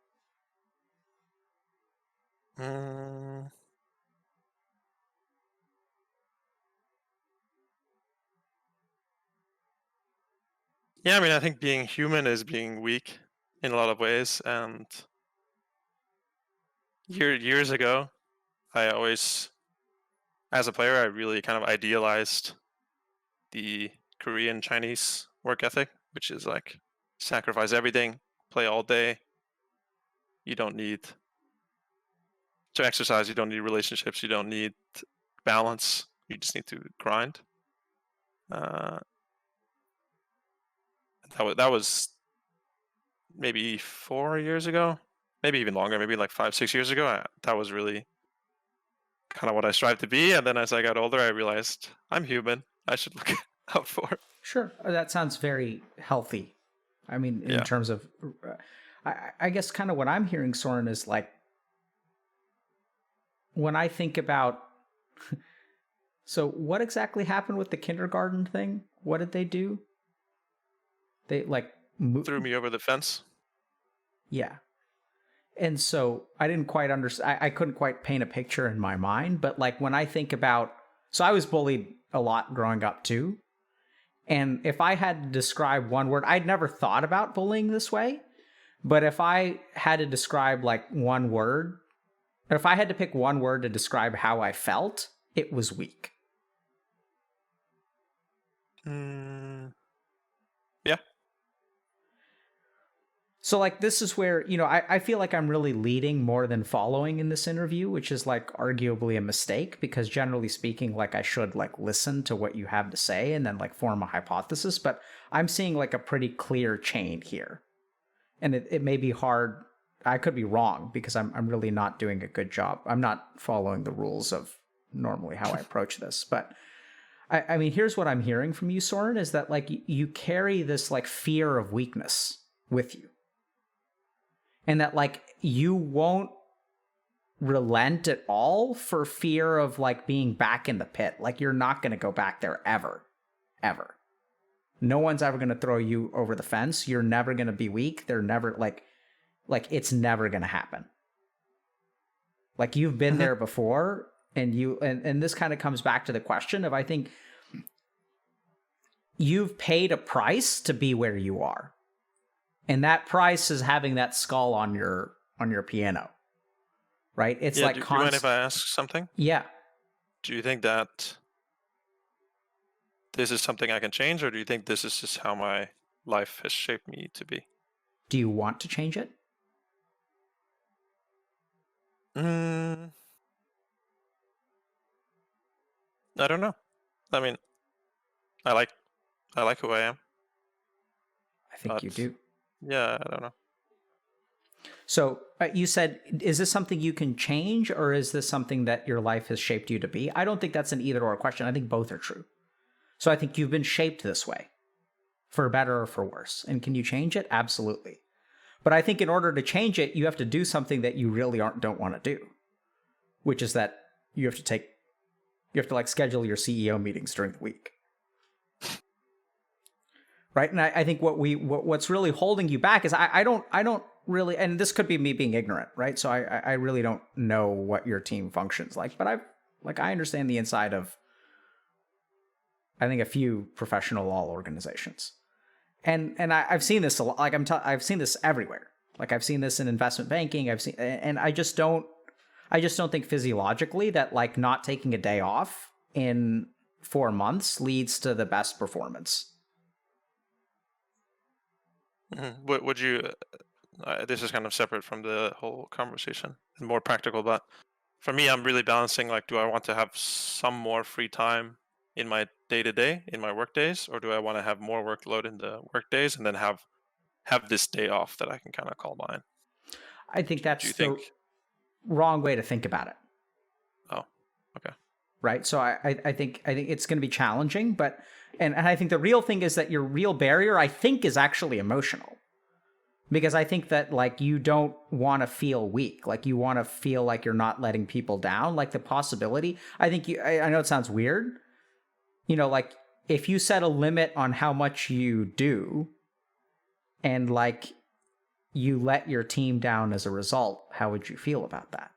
Mm, yeah, I mean, I think being human is being weak in a lot of ways. And years ago, I always, as a player, I really kind of idealized the Korean Chinese work ethic, which is like sacrifice everything, play all day. You don't need to exercise, you don't need relationships, you don't need balance, you just need to grind. That was maybe 4 years ago, maybe even longer, maybe like 5-6 years ago. That was really kind of what I strive to be. And then as I got older, I realized I'm human. I should look out for. Sure. That sounds very healthy. I mean, in terms of, I guess kind of what I'm hearing, Soren, is like, when I think about, so what exactly happened with the kindergarten thing? What did they do? They like Threw me over the fence. Yeah. And so I didn't quite understand. I couldn't quite paint a picture in my mind. But like when I think about, so I was bullied a lot growing up too. And if I had to describe one word, I'd never thought about bullying this way. But if I had to describe like one word, or if I had to pick one word to describe how I felt, it was weak. Yeah. So like this is where, I feel like I'm really leading more than following in this interview, which is like arguably a mistake because generally speaking, like I should like listen to what you have to say and then like form a hypothesis, but I'm seeing like a pretty clear chain here. And it may be hard I could be wrong because I'm really not doing a good job. I'm not following the rules of normally how I approach this. But I mean, here's what I'm hearing from you, Soren, is that like you carry this like fear of weakness with you. And that like you won't relent at all for fear of like being back in the pit. Like you're not going to go back there ever. No one's ever going to throw you over the fence. You're never going to be weak. They're never like it's never going to happen. Like you've been there before, and and this kind of comes back to the question of, I think you've paid a price to be where you are. And that price is having that skull on your piano. Right? It's like do you mind if I ask something? Yeah. Do you think that this is something I can change, or do you think this is just how my life has shaped me to be? Do you want to change it? I don't know. I mean, I like who I am. I think you do. Yeah, I don't know. So you said, is this something you can change, or is this something that your life has shaped you to be? I don't think that's an either or question. I think both are true. So I think you've been shaped this way, for better or for worse. And can you change it? Absolutely. But I think in order to change it, you have to do something that you really don't want to do, which is that you have to like schedule your CEO meetings during the week. Right? And I think what's really holding you back is I don't really, and this could be me being ignorant, right? So I really don't know what your team functions like, but I understand the inside of, I think, a few professional law organizations. And I've seen this a lot. Like I've seen this everywhere. Like I've seen this in investment banking. And I just don't think physiologically that like not taking a day off in 4 months leads to the best performance. Would you? This is kind of separate from the whole conversation and more practical. But for me, I'm really balancing. Like, do I want to have some more free time in my day-to-day, in my work days, or do I want to have more workload in the work days and then have this day off that I can kind of call mine? I think that's the wrong way to think about it. Oh, okay. Right. So I think it's going to be challenging, but and I think the real thing is that your real barrier, I think, is actually emotional. Because I think that like you don't want to feel weak, like you want to feel like you're not letting people down, like the possibility. I think I know it sounds weird, like if you set a limit on how much you do, and like you let your team down as a result, how would you feel about that?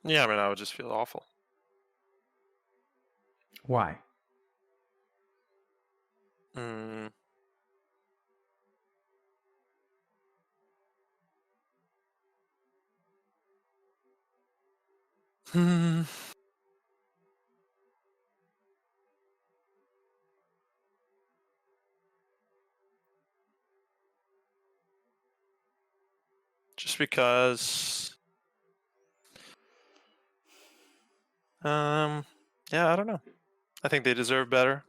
Yeah, I mean, I would just feel awful. Why? Just because, yeah, I don't know. I think they deserve better.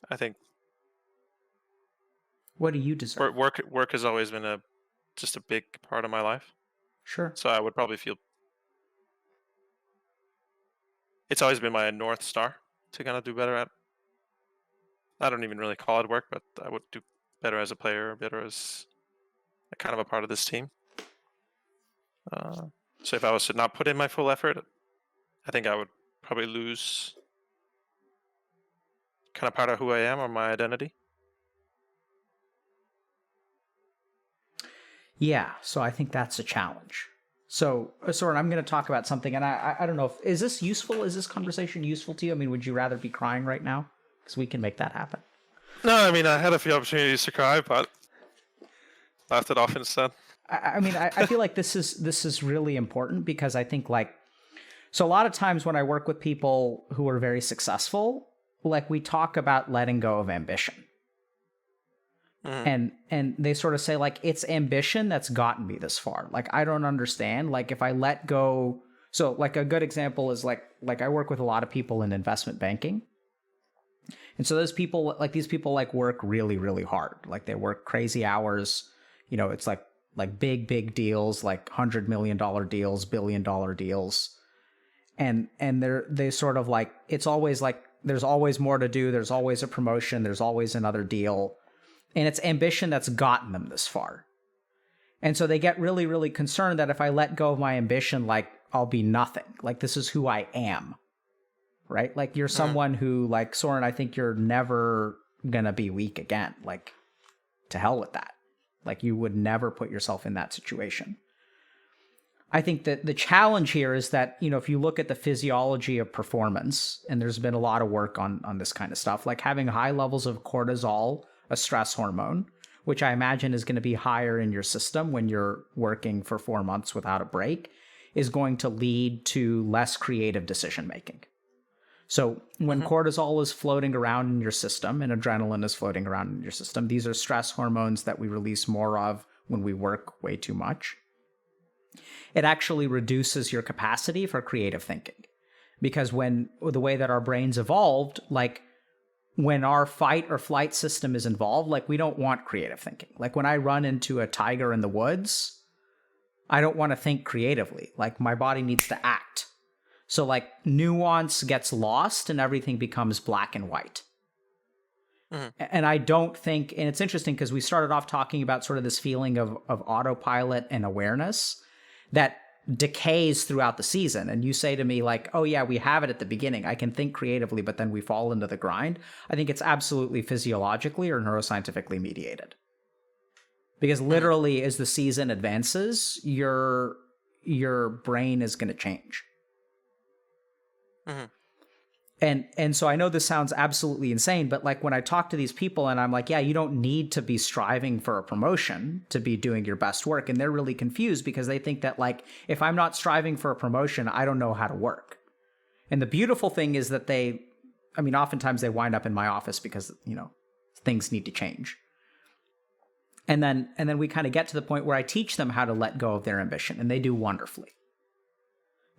I think. What do you deserve? Work has always been just a big part of my life. Sure. So I would probably feel. It's always been my North Star to kind of do better at. I don't even really call it work, but I would do better as a player, better as a kind of a part of this team. So if I was to not put in my full effort, I think I would probably lose kind of part of who I am or my identity. Yeah, so I think that's a challenge. So, Soren, I'm going to talk about something, and I don't know, is this useful? Is this conversation useful to you? I mean, would you rather be crying right now? Because we can make that happen. No, I mean, I had a few opportunities to cry, but laughed it off instead. I mean, I feel like this is really important because I think so a lot of times when I work with people who are very successful, like we talk about letting go of ambition. And they sort of say like, it's ambition that's gotten me this far. Like, I don't understand. Like if I let go. So like a good example is like I work with a lot of people in investment banking. And so these people like work really, really hard. Like they work crazy hours. It's like big deals, like $100 million deals, $1 billion deals. And they sort of like, it's always like, there's always more to do. There's always a promotion. There's always another deal. And it's ambition that's gotten them this far. And so they get really, really concerned that if I let go of my ambition, like I'll be nothing. Like this is who I am. Right? Like you're someone who, like, Soren, I think you're never gonna be weak again. Like, to hell with that. Like you would never put yourself in that situation. I think that the challenge here is that, if you look at the physiology of performance, and there's been a lot of work on this kind of stuff, like having high levels of cortisol, a stress hormone, which I imagine is going to be higher in your system when you're working for 4 months without a break, is going to lead to less creative decision making. So when cortisol is floating around in your system and adrenaline is floating around in your system, these are stress hormones that we release more of when we work way too much. It actually reduces your capacity for creative thinking. Because the way that our brains evolved, like when our fight or flight system is involved, like we don't want creative thinking. Like when I run into a tiger in the woods, I don't want to think creatively. Like my body needs to act. So like nuance gets lost and everything becomes black and white. And I don't think, and it's interesting because we started off talking about sort of this feeling of autopilot and awareness that decays throughout the season. And you say to me like, oh yeah, we have it at the beginning. I can think creatively, but then we fall into the grind. I think it's absolutely physiologically or neuroscientifically mediated. Because literally as the season advances, your brain is going to change. And so I know this sounds absolutely insane, but like when I talk to these people and I'm like, yeah, you don't need to be striving for a promotion to be doing your best work. And they're really confused because they think that like, if I'm not striving for a promotion, I don't know how to work. And the beautiful thing is that oftentimes they wind up in my office because, things need to change. And then we kind of get to the point where I teach them how to let go of their ambition, and they do wonderfully.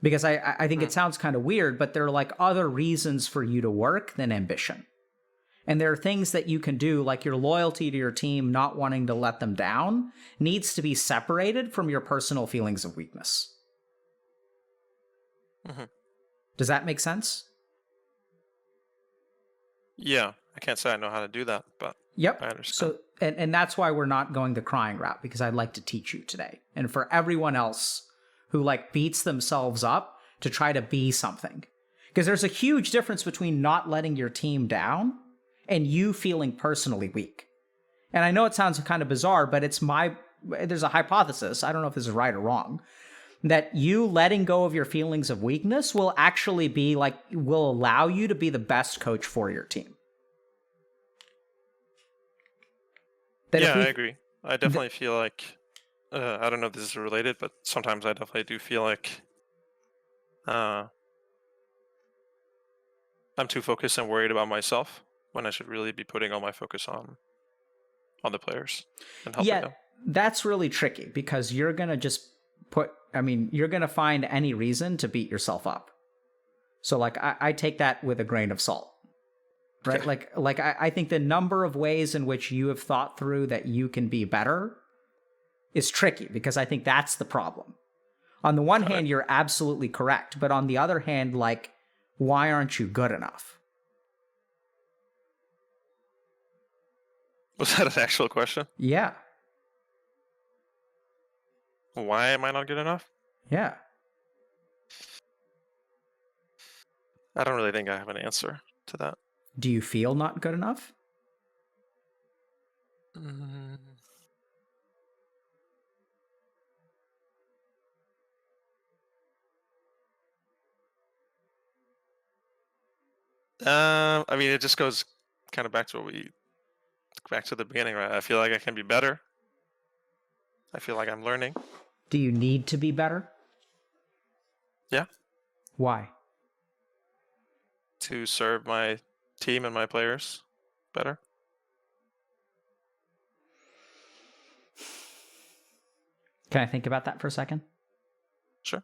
Because I think it sounds kind of weird, but there are like other reasons for you to work than ambition. And there are things that you can do, like your loyalty to your team, not wanting to let them down, needs to be separated from your personal feelings of weakness. Does that make sense? Yeah, I can't say I know how to do that, but yep. I understand. So, and that's why we're not going the crying route, because I'd like to teach you today. And for everyone else who like beats themselves up to try to be something. Because there's a huge difference between not letting your team down and you feeling personally weak. And I know it sounds kind of bizarre, but there's a hypothesis, I don't know if this is right or wrong, that you letting go of your feelings of weakness will actually will allow you to be the best coach for your team. I agree. I definitely feel like, I don't know if this is related, but sometimes I definitely do feel like I'm too focused and worried about myself when I should really be putting all my focus on the players and helping them. That's really tricky because you're going to just you're going to find any reason to beat yourself up. So like, I take that with a grain of salt, right? Like I think the number of ways in which you have thought through that you can be better is tricky because I think that's the problem. On the one hand, you're absolutely correct. But on the other hand, like, why aren't you good enough? Was that an actual question? Yeah. Why am I not good enough? Yeah. I don't really think I have an answer to that. Do you feel not good enough? It just goes kind of back to the beginning, right? I feel like I can be better. I feel like I'm learning. Do you need to be better? Yeah. Why? To serve my team and my players better. Can I think about that for a second? Sure.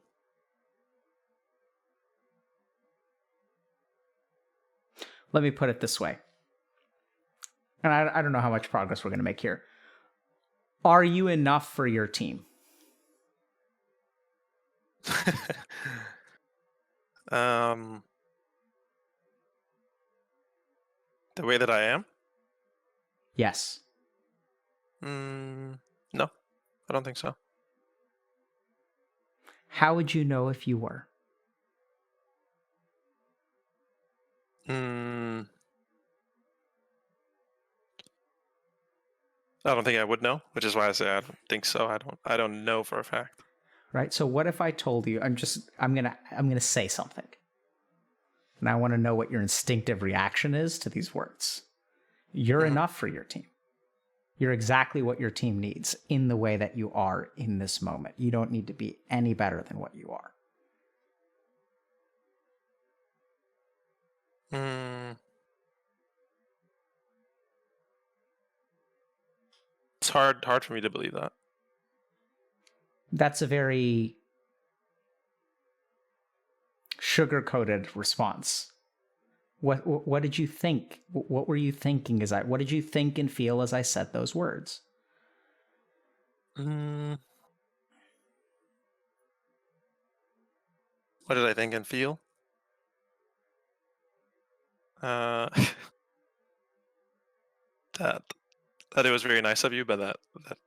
let me put it this way. And I don't know how much progress we're going to make here. Are you enough for your team? The way that I am? Yes. No, I don't think so. How would you know if you were? I don't think I would know, which is why I say I don't think so. I don't know for a fact. Right? So what if I told you, I'm going to say something. And I want to know what your instinctive reaction is to these words. You're enough for your team. You're exactly what your team needs in the way that you are in this moment. You don't need to be any better than what you are. It's hard for me to believe that. That's a very sugar-coated response. What did you think? What were you thinking what did you think and feel as I said those words? What did I think and feel? That it was very nice of you, but that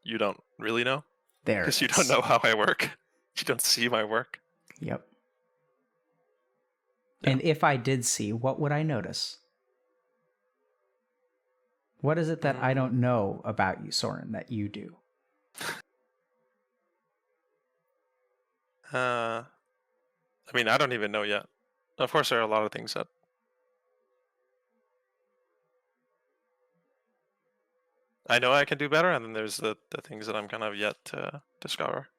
you don't really know. Because you don't know how I work. You don't see my work. Yep. Yeah. And if I did see, what would I notice? What is it that I don't know about you, Soren, that you do? I mean, I don't even know yet. Of course, there are a lot of things that I know I can do better, and then there's the things that I'm kind of yet to discover.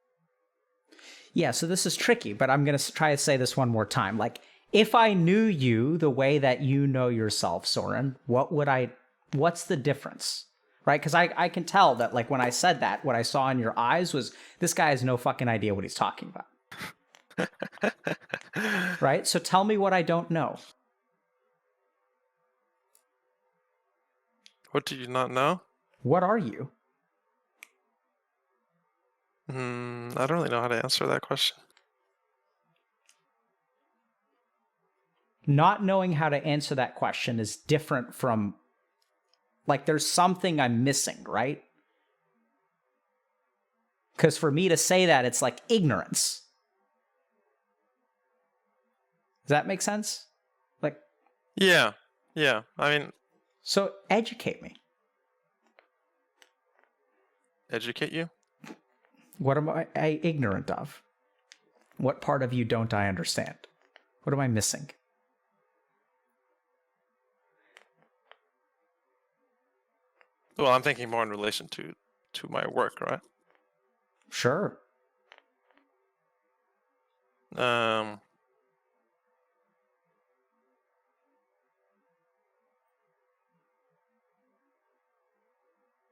Yeah, so this is tricky, but I'm going to try to say this one more time. Like, if I knew you the way that you know yourself, Soren, what's the difference? Right? Because I can tell that, like, when I said that, what I saw in your eyes was, this guy has no fucking idea what he's talking about. Right? So tell me what I don't know. What do you not know? What are you? I don't really know how to answer that question. Not knowing how to answer that question is different from, like, there's something I'm missing, right? Because for me to say that, it's like ignorance. Does that make sense? Like, yeah. I mean, so educate me. Educate you? What am I ignorant of? What part of you don't I understand? What am I missing? Well, I'm thinking more in relation to my work, right? Sure.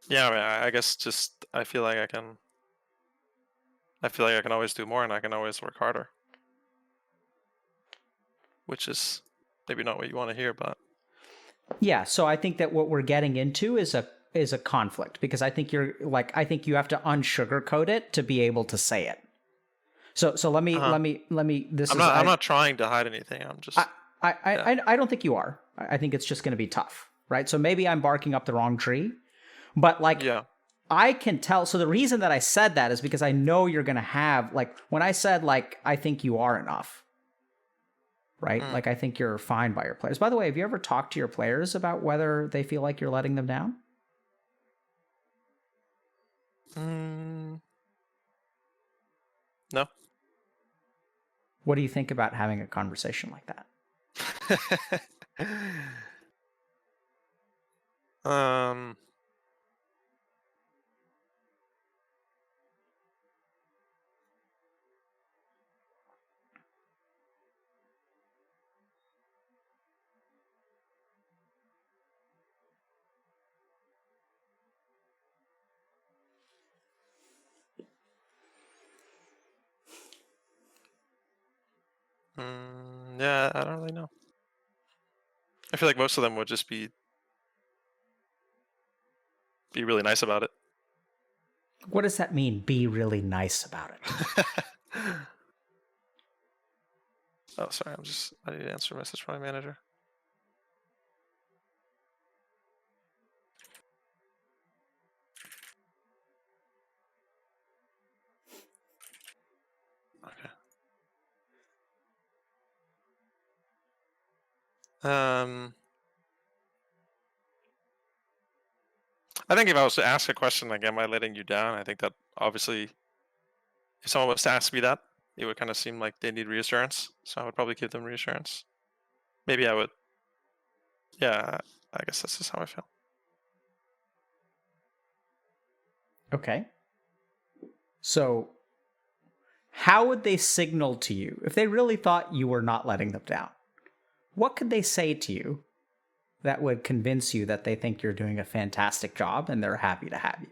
Yeah, I mean, I guess just I feel like I can always do more, and I can always work harder. Which is maybe not what you want to hear, but yeah. So I think that what we're getting into is a conflict, because I think I think you have to unsugarcoat it to be able to say it. So let me. I'm not trying to hide anything. I'm just. I don't think you are. I think it's just going to be tough, right? So maybe I'm barking up the wrong tree, but like. Yeah. I can tell. So the reason that I said that is because I know you're going to have, like, when I said, like, I think you are enough, right? Like, I think you're fine by your players. By the way, have you ever talked to your players about whether they feel like you're letting them down? No. What do you think about having a conversation like that? Yeah, I don't really know. I feel like most of them would just be really nice about it. What does that mean, be really nice about it? Oh, sorry. I need to answer a message from my manager. Okay. I think if I was to ask a question like, am I letting you down? I think that obviously, if someone was to ask me that, it would kind of seem like they need reassurance. So I would probably give them reassurance. Maybe I would. Yeah, I guess that's just how I feel. Okay. So, how would they signal to you if they really thought you were not letting them down? What could they say to you that would convince you that they think you're doing a fantastic job and they're happy to have you?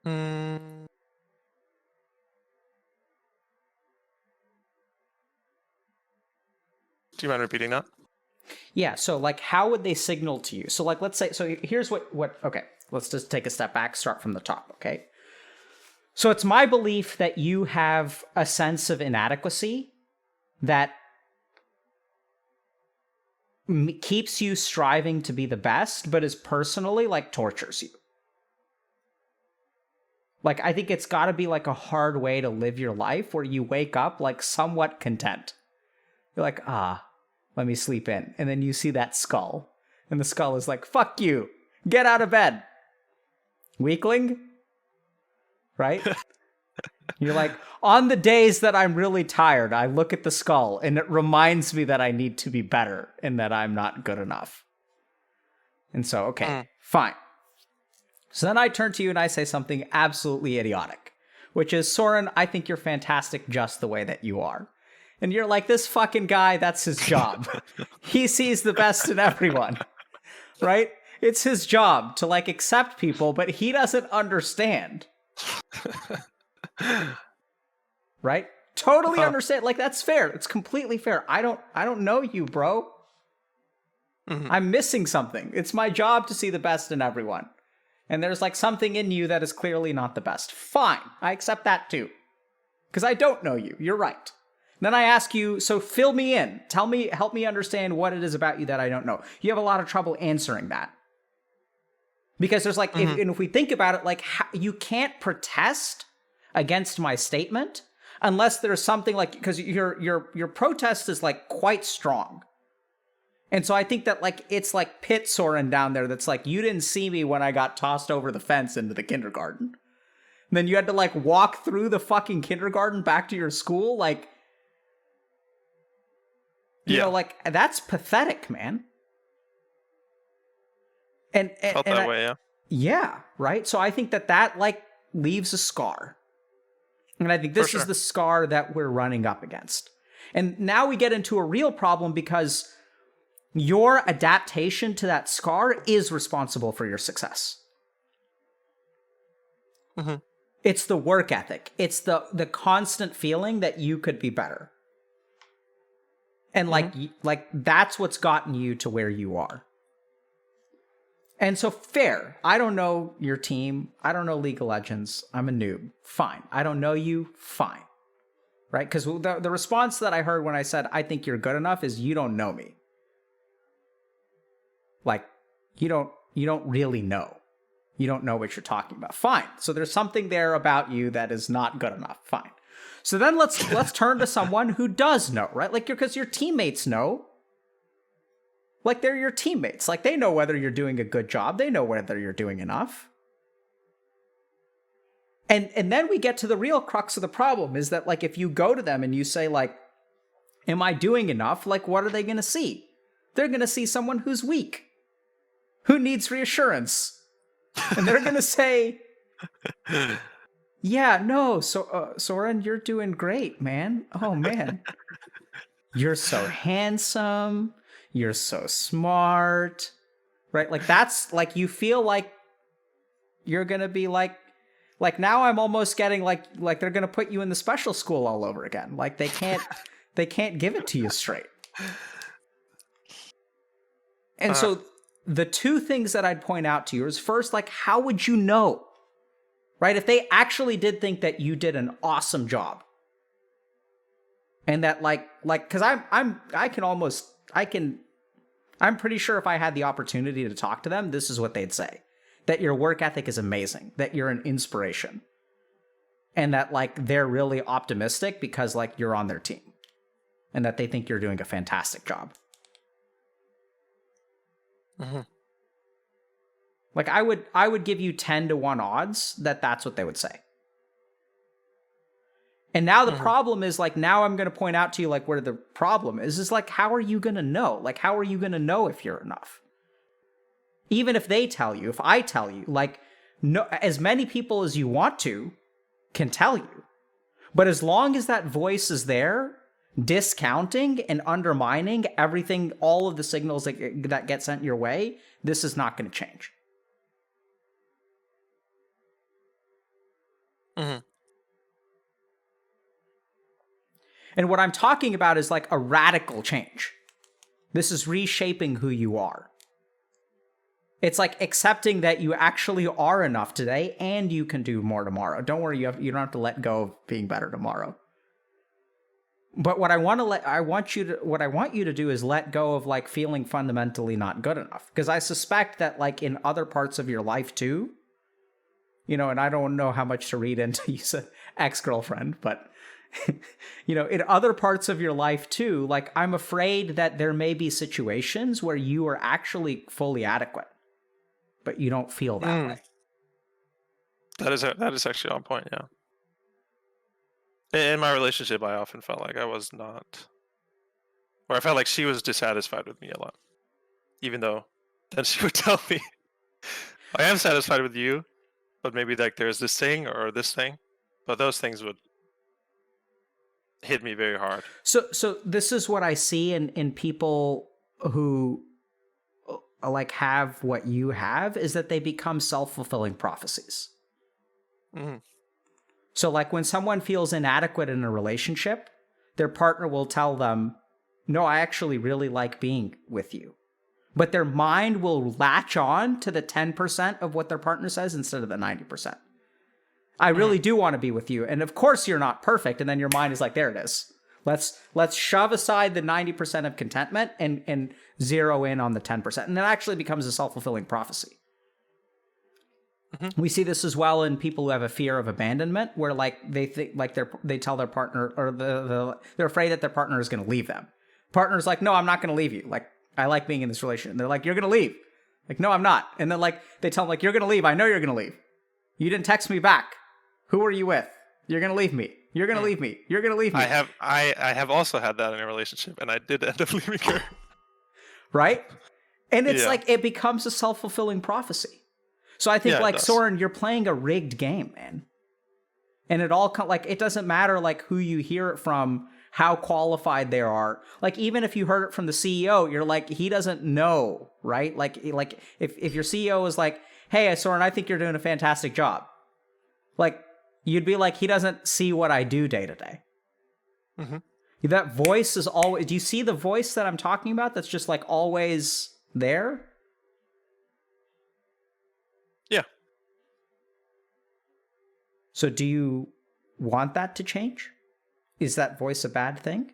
Do you mind repeating that? Yeah, so like how would they signal to you? So like let's say, so here's what okay, let's just take a step back, start from the top, okay? So it's my belief that you have a sense of inadequacy that keeps you striving to be the best, but is personally like tortures you. Like, I think it's got to be like a hard way to live your life where you wake up like somewhat content. You're like, let me sleep in. And then you see that skull. And the skull is like, fuck you. Get out of bed. Weakling? Right? You're like, on the days that I'm really tired, I look at the skull and it reminds me that I need to be better and that I'm not good enough. And so, okay, fine. So then I turn to you and I say something absolutely idiotic, which is, Soren, I think you're fantastic just the way that you are. And you're like, this fucking guy, that's his job. He sees the best in everyone, right? It's his job to like accept people, but he doesn't understand. Right? Totally understand. Like, that's fair. It's completely fair. I don't know you, bro. I'm missing something. It's my job to see the best in everyone. And there's like something in you that is clearly not the best. Fine. I accept that too. Because I don't know you. You're right. Then I ask you, so fill me in. Tell me, help me understand what it is about you that I don't know. You have a lot of trouble answering that. Because there's like, if we think about it, like you can't protest against my statement unless there's something like, because your protest is like quite strong. And so I think that like it's like Pit Soren down there that's like, you didn't see me when I got tossed over the fence into the kindergarten. And then you had to like walk through the fucking kindergarten back to your school. Like, you know, like that's pathetic, man. And felt that way, yeah. Yeah, right? So I think that like leaves a scar. And I think this is the scar that we're running up against. And now we get into a real problem because your adaptation to that scar is responsible for your success. It's the work ethic. It's the constant feeling that you could be better. And like that's what's gotten you to where you are. And so fair. I don't know your team. I don't know League of Legends. I'm a noob. Fine. I don't know you. Fine. Right? Because the response that I heard when I said, I think you're good enough is you don't know me. Like, you don't really know. You don't know what you're talking about. Fine. So there's something there about you that is not good enough. Fine. So then let's turn to someone who does know, right? Like, because your teammates know. Like, they're your teammates. Like, they know whether you're doing a good job. They know whether you're doing enough. And then we get to the real crux of the problem is that, like, if you go to them and you say, like, am I doing enough? Like, what are they going to see? They're going to see someone who's weak, who needs reassurance. And they're going to say, yeah, no, so, Soren, you're doing great, man. Oh, man. You're so handsome. You're so smart. Right? Like, that's, like, you feel like you're going to be like now I'm almost getting like they're going to put you in the special school all over again. Like they can't give it to you straight. And so the two things that I'd point out to you is first, like, how would you know? Right? If they actually did think that you did an awesome job. And that cuz I'm pretty sure if I had the opportunity to talk to them, this is what they'd say. That your work ethic is amazing, that you're an inspiration. And that like they're really optimistic because like you're on their team. And that they think you're doing a fantastic job. Mm-hmm. Like I would give you 10-1 odds that that's what they would say. And now the problem is like, now I'm going to point out to you like where the problem is like, how are you going to know? Like, how are you going to know if you're enough? Even if they tell you, if I tell you, like, no, as many people as you want to can tell you. But as long as that voice is there, discounting and undermining everything, all of the signals that get sent your way, this is not going to change. Mm-hmm. And what I'm talking about is like a radical change. This is reshaping who you are. It's like accepting that you actually are enough today and you can do more tomorrow. Don't worry, you don't have to let go of being better tomorrow. But what I want you to do is let go of like feeling fundamentally not good enough. Because I suspect that like in other parts of your life too, you know, and I don't know how much to read into you said ex-girlfriend, but you know, in other parts of your life too, like I'm afraid that there may be situations where you are actually fully adequate, but you don't feel that way. That is actually on point, yeah. In my relationship, I often felt like I was not, or I felt like she was dissatisfied with me a lot. Even though then she would tell me, I am satisfied with you, but maybe like there's this thing or this thing. But those things would hit me very hard. So this is what I see in people who like have what you have, is that they become self-fulfilling prophecies. Mm-hmm. So like when someone feels inadequate in a relationship, their partner will tell them, no, I actually really like being with you. But their mind will latch on to the 10% of what their partner says instead of the 90%. I really do want to be with you. And of course you're not perfect. And then your mind is like, there it is. Let's shove aside the 90% of contentment and zero in on the 10%. And it actually becomes a self-fulfilling prophecy. Mm-hmm. We see this as well in people who have a fear of abandonment, where like they think like they tell their partner, or they're afraid that their partner is going to leave them. Partner's like, no, I'm not going to leave you. Like, I like being in this relationship. And they're like, you're going to leave. Like, no, I'm not. And then like they tell them like, you're going to leave. I know you're going to leave. You didn't text me back. Who are you with? You're going to leave me. You're going to leave me. You're going to leave me. I have also had that in a relationship, and I did end up leaving her. Right? And it's like it becomes a self-fulfilling prophecy. So I think like Soren, you're playing a rigged game, man. And it all like it doesn't matter like who you hear it from, how qualified they are. Like even if you heard it from the CEO, you're like, he doesn't know, right? Like if your CEO is like, hey, Soren, I think you're doing a fantastic job. Like you'd be like, he doesn't see what I do day to day. Mm-hmm. That voice is always. Do you see the voice that I'm talking about? That's just like always there. Yeah. So do you want that to change? Is that voice a bad thing?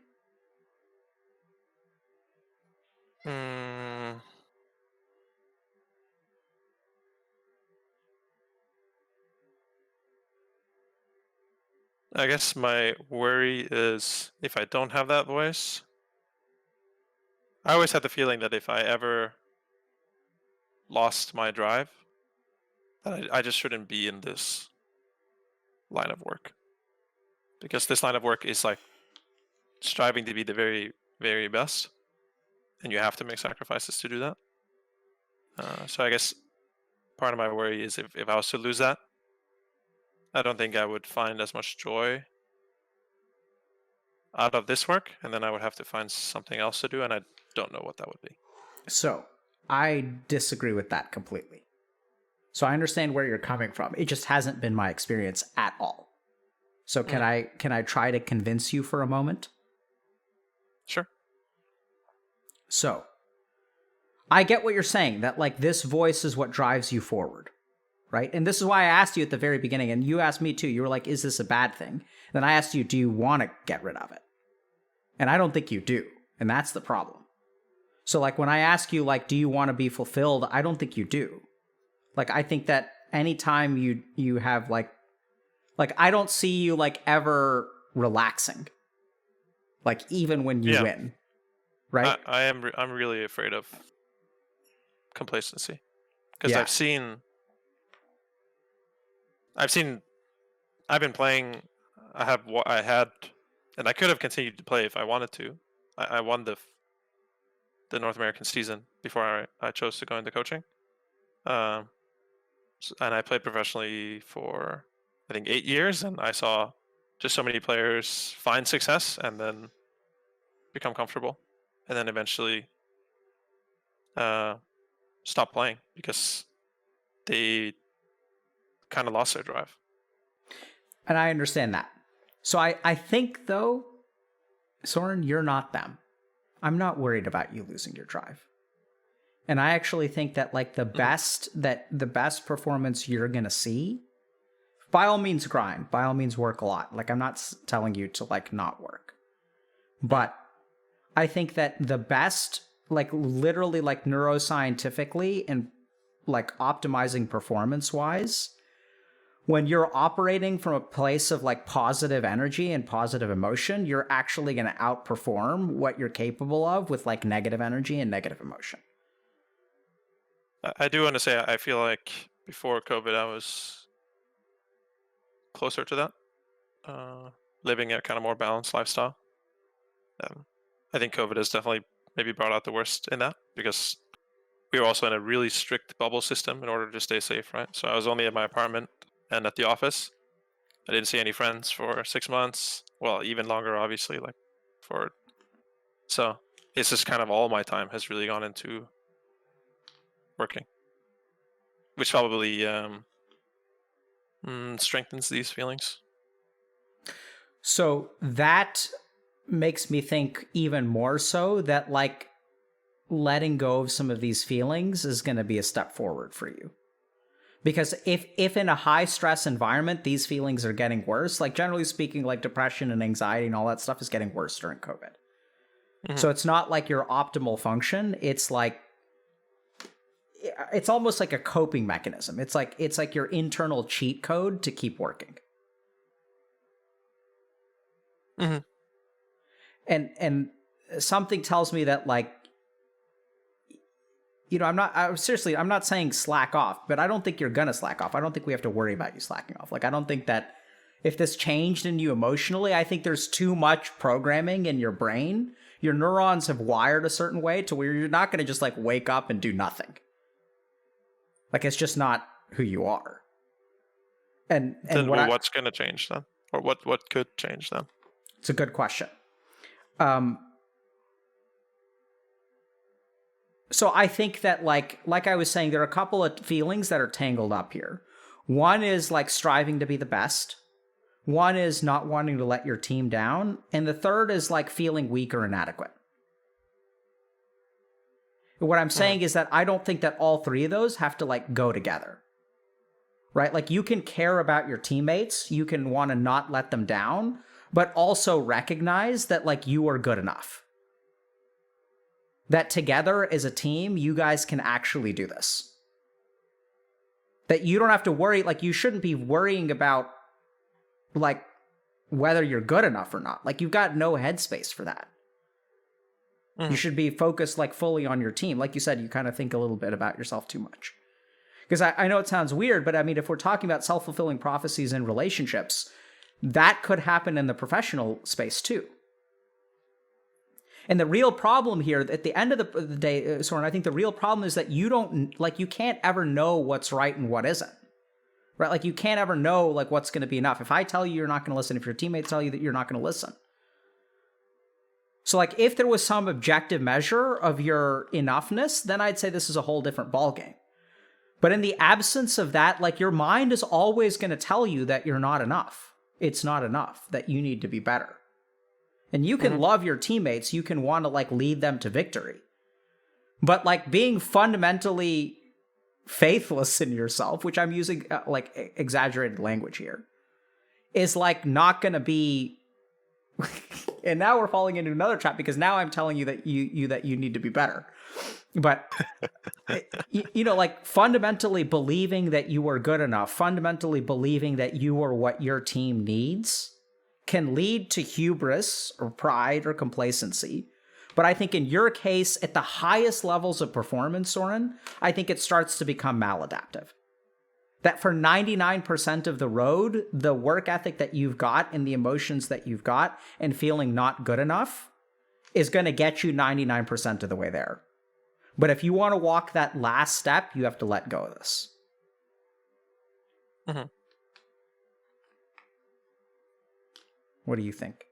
I guess my worry is if I don't have that voice, I always had the feeling that if I ever lost my drive, that I just shouldn't be in this line of work. Because this line of work is like striving to be the very, very best. And you have to make sacrifices to do that. So I guess part of my worry is if I was to lose that, I don't think I would find as much joy out of this work, and then I would have to find something else to do, and I don't know what that would be. So, I disagree with that completely. So I understand where you're coming from. It just hasn't been my experience at all. So can I try to convince you for a moment? Sure. So I get what you're saying, that like this voice is what drives you forward, right? And this is why I asked you at the very beginning, and you asked me too. You were like, is this a bad thing? Then I asked you, do you want to get rid of it? And I don't think you do. And that's the problem. So like when I ask you, like, do you want to be fulfilled? I don't think you do. Like, I think that anytime you have like I don't see you like ever relaxing. Like even when you win, right? I'm really afraid of complacency because I've been playing. I had, and I could have continued to play if I wanted to. I won the North American season before I chose to go into coaching. And I played professionally for I think 8 years, and I saw just so many players find success and then become comfortable, and then eventually stop playing because they kind of lost their drive. And I understand that. So I think though, Soren, you're not them. I'm not worried about you losing your drive. And I actually think that like the best performance you're going to see, by all means grind, by all means work a lot. Like I'm not telling you to like not work. But I think that the best, like literally like neuroscientifically and like optimizing performance wise, when you're operating from a place of like positive energy and positive emotion, you're actually going to outperform what you're capable of with like negative energy and negative emotion. I do want to say I feel like before COVID I was closer to that, living a kind of more balanced lifestyle. I think COVID has definitely maybe brought out the worst in that because we were also in a really strict bubble system in order to stay safe, right? So I was only at my apartment and at the office. I didn't see any friends for 6 months. Well, even longer, obviously. So it's just kind of all my time has really gone into working, which probably strengthens these feelings. So that makes me think even more so that like letting go of some of these feelings is going to be a step forward for you. Because if in a high stress environment, these feelings are getting worse, like generally speaking, like depression and anxiety and all that stuff is getting worse during COVID. Mm-hmm. So it's not like your optimal function. It's like, it's almost like a coping mechanism. It's like your internal cheat code to keep working. Mm-hmm. And something tells me that like, you know, I'm not saying slack off, but I don't think you're going to slack off. I don't think we have to worry about you slacking off. Like, I don't think that if this changed in you emotionally, I think there's too much programming in your brain. Your neurons have wired a certain way to where you're not going to just like wake up and do nothing. Like, it's just not who you are. And then what's going to change then? Or what could change then? It's a good question. So I think that like I was saying, there are a couple of feelings that are tangled up here. One is like striving to be the best. One is not wanting to let your team down. And the third is like feeling weak or inadequate. What I'm saying is that I don't think that all three of those have to like go together. Right? Like you can care about your teammates. You can want to not let them down, but also recognize that like you are good enough. That together as a team, you guys can actually do this. That you don't have to worry, like you shouldn't be worrying about like whether you're good enough or not. Like you've got no headspace for that. Mm-hmm. You should be focused like fully on your team. Like you said, you kind of think a little bit about yourself too much. Because I know it sounds weird, but I mean, if we're talking about self-fulfilling prophecies in relationships, that could happen in the professional space too. And the real problem here, at the end of the day, Soren, I think the real problem is that you can't ever know what's right and what isn't. Right? Like you can't ever know like what's going to be enough. If I tell you you're not going to listen, if your teammates tell you that you're not going to listen. So like if there was some objective measure of your enoughness, then I'd say this is a whole different ballgame. But in the absence of that, like your mind is always going to tell you that you're not enough. It's not enough, that you need to be better. And you can love your teammates, you can want to like lead them to victory. But like being fundamentally faithless in yourself, which I'm using like exaggerated language here, is like not going to be. And now we're falling into another trap because now I'm telling you that you need to be better. But like fundamentally believing that you are good enough, fundamentally believing that you are what your team needs, can lead to hubris or pride or complacency. But I think in your case, at the highest levels of performance, Soren, I think it starts to become maladaptive. That for 99% of the road, the work ethic that you've got and the emotions that you've got and feeling not good enough is going to get you 99% of the way there. But if you want to walk that last step, you have to let go of this. What do you think?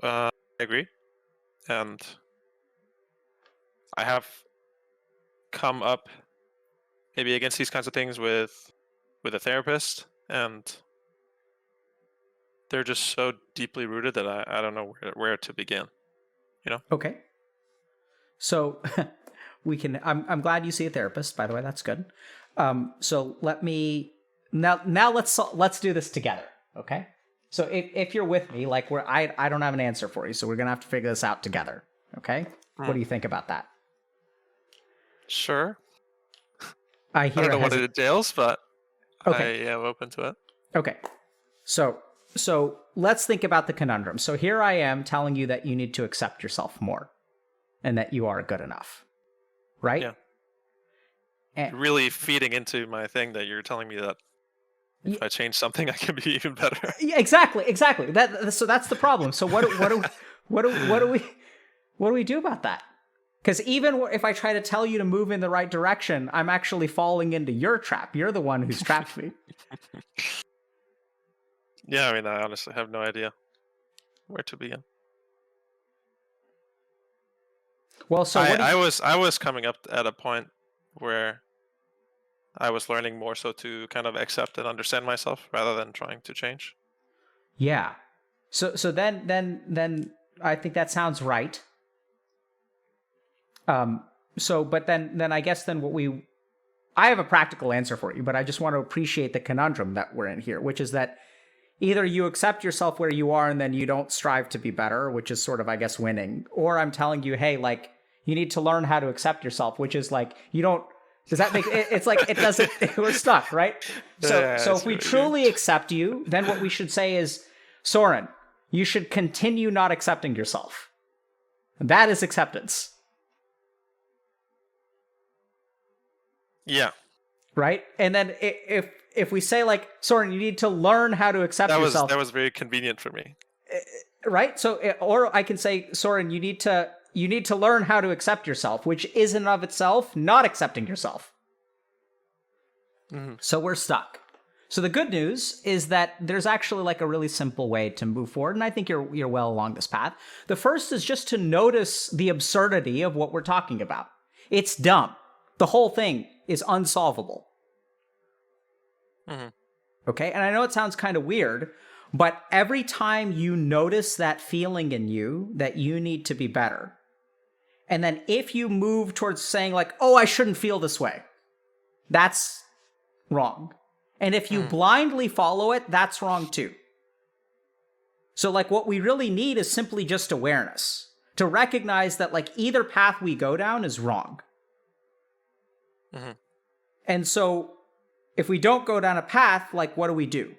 I agree. And I have come up maybe against these kinds of things with a therapist, and they're just so deeply rooted that I don't know where to begin. Okay. So we can. I'm glad you see a therapist. By the way, that's good. So let me now let's do this together. Okay. So if you're with me, like I don't have an answer for you, so we're gonna have to figure this out together. Okay. What do you think about that? Sure. I don't know what it entails, but okay. I am open to it. Okay. So let's think about the conundrum. So here I am telling you that you need to accept yourself more and that you are good enough. Right? Yeah. And you're really feeding into my thing that you're telling me that if I change something, I can be even better. Yeah, exactly. So that's the problem. So what do we do about that? Because even if I try to tell you to move in the right direction, I'm actually falling into your trap. You're the one who's trapped me. Yeah, I mean, I honestly have no idea where to begin. Well, so I was coming up at a point where I was learning more so to kind of accept and understand myself rather than trying to change. Yeah. So then I think that sounds right. But then I guess I have a practical answer for you, but I just want to appreciate the conundrum that we're in here, which is that either you accept yourself where you are and then you don't strive to be better, which is sort of, I guess, winning, or I'm telling you, hey, like, you need to learn how to accept yourself, which is like, you don't, does that make it? It's like, it doesn't, we're stuck, right? So if we truly accept you, then what we should say is, Soren, you should continue not accepting yourself. That is acceptance. Yeah. Right? And then if we say like, Soren, you need to learn how to accept yourself. That was very convenient for me. Right? So, or I can say, Soren, you need to learn how to accept yourself, which is in and of itself not accepting yourself. Mm-hmm. So we're stuck. So the good news is that there's actually like a really simple way to move forward, and I think you're well along this path. The first is just to notice the absurdity of what we're talking about. It's dumb. The whole thing is unsolvable. Mm-hmm. Okay? And I know it sounds kind of weird, but every time you notice that feeling in you that you need to be better, and then if you move towards saying like, oh, I shouldn't feel this way, that's wrong. And if you blindly follow it, that's wrong too. So like what we really need is simply just awareness to recognize that like either path we go down is wrong. Mm-hmm. And so if we don't go down a path, like what do we do?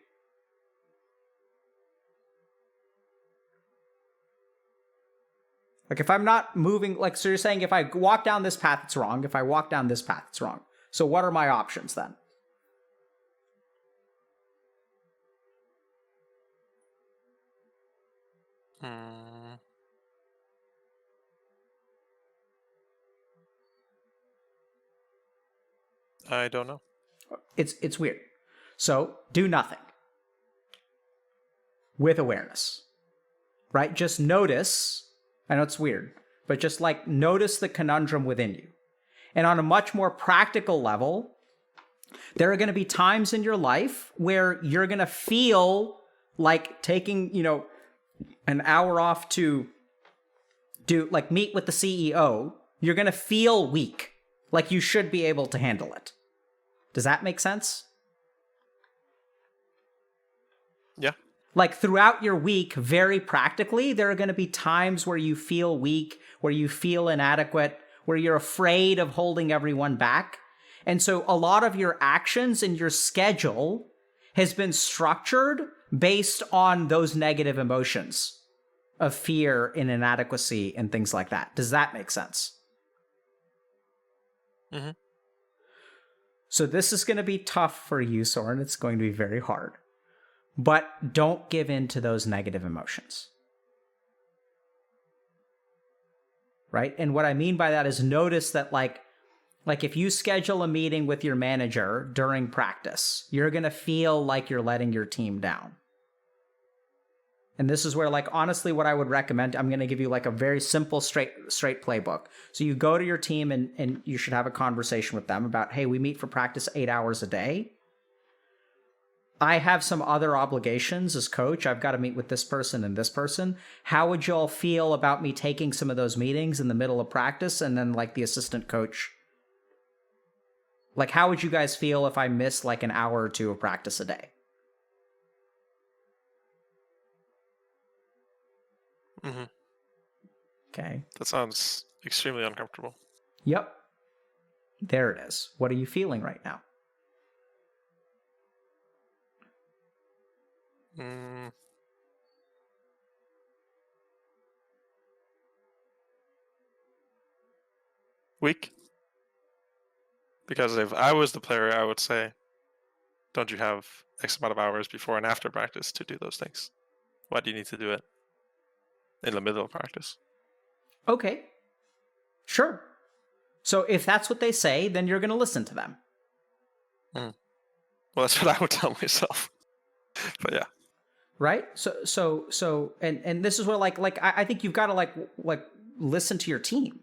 Like if I'm not moving, like, so you're saying if I walk down this path, it's wrong. If I walk down this path, it's wrong. So what are my options then? I don't know. It's weird. So do nothing with awareness, right? Just notice. I know it's weird, but just like notice the conundrum within you. And on a much more practical level, there are going to be times in your life where you're going to feel like taking, an hour off to meet with the CEO. You're going to feel weak, like you should be able to handle it. Does that make sense? Yeah. Like throughout your week, very practically, there are going to be times where you feel weak, where you feel inadequate, where you're afraid of holding everyone back. And so a lot of your actions and your schedule has been structured based on those negative emotions of fear and inadequacy and things like that. Does that make sense? Mm-hmm. So this is going to be tough for you, Soren. It's going to be very hard. But don't give in to those negative emotions. Right? And what I mean by that is notice that like if you schedule a meeting with your manager during practice, you're going to feel like you're letting your team down. And this is where, like, honestly, what I would recommend, I'm going to give you like a very simple, straight playbook. So you go to your team and you should have a conversation with them about, hey, we meet for practice 8 hours a day. I have some other obligations as coach. I've got to meet with this person and this person. How would you all feel about me taking some of those meetings in the middle of practice and then like the assistant coach? Like, how would you guys feel if I miss like an hour or two of practice a day? Mm-hmm. Okay. That sounds extremely uncomfortable. Yep. There it is. What are you feeling right now? Weak. Because if I was the player, I would say, don't you have X amount of hours before and after practice to do those things? Why do you need to do it in the middle of practice? Okay. Sure. So if that's what they say, then you're going to listen to them. Well, that's what I would tell myself. But yeah. Right? So and this is where like I think you've got to like listen to your team.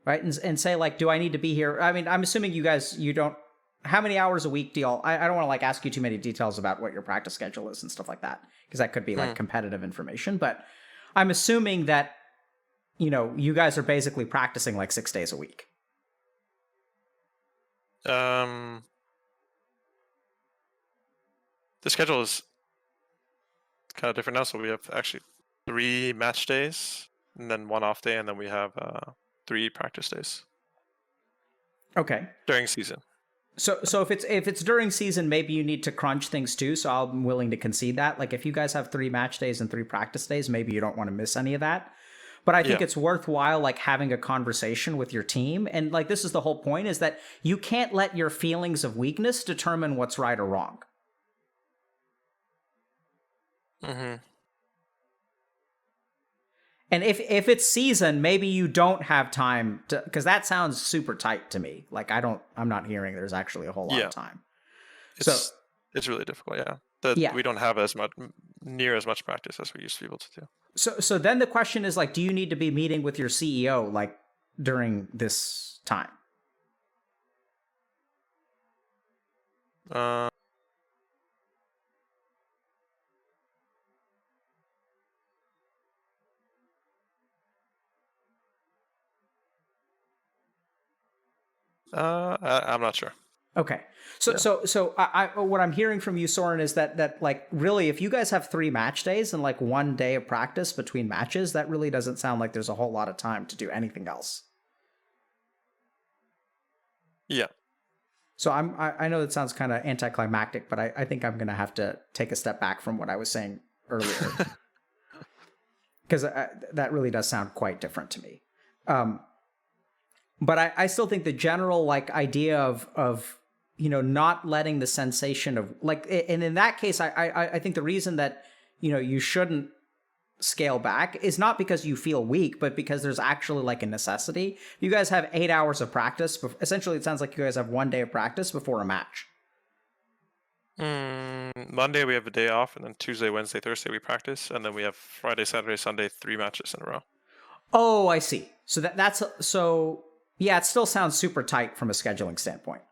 Right? And say like, do I need to be here? I mean, I'm assuming you don't, how many hours a week do y'all, I don't want to like ask you too many details about what your practice schedule is and stuff like that, because that could be like competitive information, but I'm assuming that, you guys are basically practicing like 6 days a week. The schedule is kind of different now. So we have actually 3 match days and then 1 off day. And then we have 3 practice days. Okay. During season. So if it's during season, maybe you need to crunch things too. So I'm willing to concede that. Like if you guys have 3 match days and 3 practice days, maybe you don't want to miss any of that. But I think it's worthwhile like having a conversation with your team. And like this is the whole point, is that you can't let your feelings of weakness determine what's right or wrong. Mm-hmm. And if it's season, maybe you don't have time to, because that sounds super tight to me. Like I'm not hearing there's actually a whole lot of time. It's really difficult. We don't have near as much practice as we used to be able to do. So then the question is like, do you need to be meeting with your CEO like during this time? I'm not sure. Okay. So I what I'm hearing from you, Soren, is that like really, if you guys have 3 match days and like 1 day of practice between matches, that really doesn't sound like there's a whole lot of time to do anything else. Yeah. So I know that sounds kind of anticlimactic, but I think I'm going to have to take a step back from what I was saying earlier. Because that really does sound quite different to me. But I still think the general like idea of not letting the sensation of like, and in that case, I think the reason that you shouldn't scale back is not because you feel weak, but because there's actually like a necessity. You guys have 8 hours of practice. Essentially, it sounds like you guys have 1 day of practice before a match. Monday we have a day off, and then Tuesday, Wednesday, Thursday we practice, and then we have Friday, Saturday, Sunday, 3 matches in a row. Oh, I see. So yeah, it still sounds super tight from a scheduling standpoint.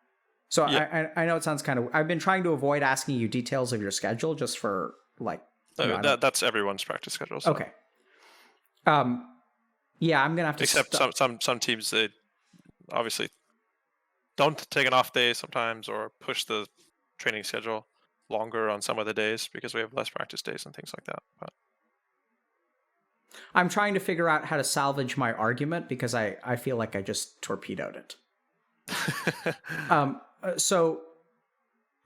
So yeah. I know it sounds kind of. I've been trying to avoid asking you details of your schedule just for like. That's everyone's practice schedule. So. Okay. Yeah, I'm gonna have to. Except some teams, they obviously don't take an off day sometimes, or push the training schedule longer on some of the days because we have less practice days and things like that. But I'm trying to figure out how to salvage my argument because I feel like I just torpedoed it. So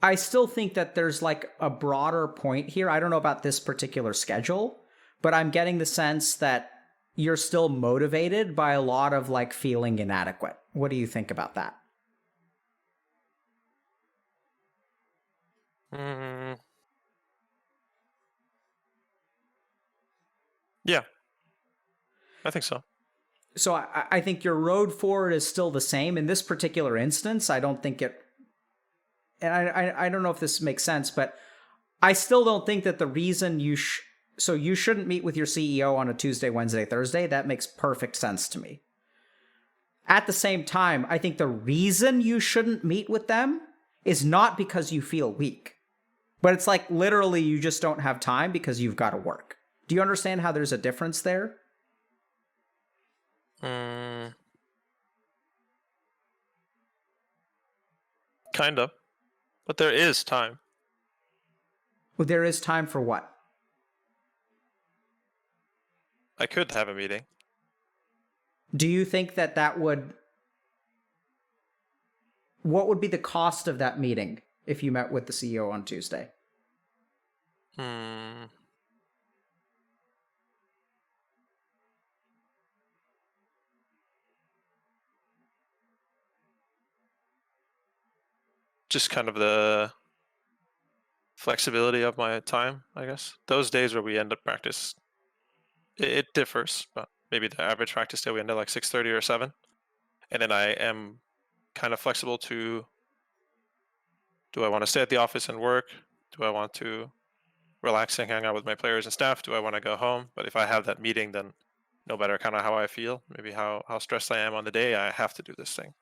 I still think that there's like a broader point here. I don't know about this particular schedule, but I'm getting the sense that you're still motivated by a lot of like feeling inadequate. What do you think about that? Yeah, I think so. So I think your road forward is still the same. In this particular instance, I don't think it... And I don't know if this makes sense, but I still don't think that the reason so you shouldn't meet with your CEO on a Tuesday, Wednesday, Thursday. That makes perfect sense to me. At the same time, I think the reason you shouldn't meet with them is not because you feel weak, but it's like literally you just don't have time because you've got to work. Do you understand how there's a difference there? Kind of. But there is time. Well, there is time for what? I could have a meeting. Do you think that would... What would be the cost of that meeting if you met with the CEO on Tuesday? Just kind of the flexibility of my time, I guess. Those days where we end up practice, it differs, but maybe the average practice day we end at like 6:30 or 7. And then I am kind of flexible to, do I want to stay at the office and work? Do I want to relax and hang out with my players and staff? Do I want to go home? But if I have that meeting, then no matter kind of how I feel, maybe how stressed I am on the day, I have to do this thing.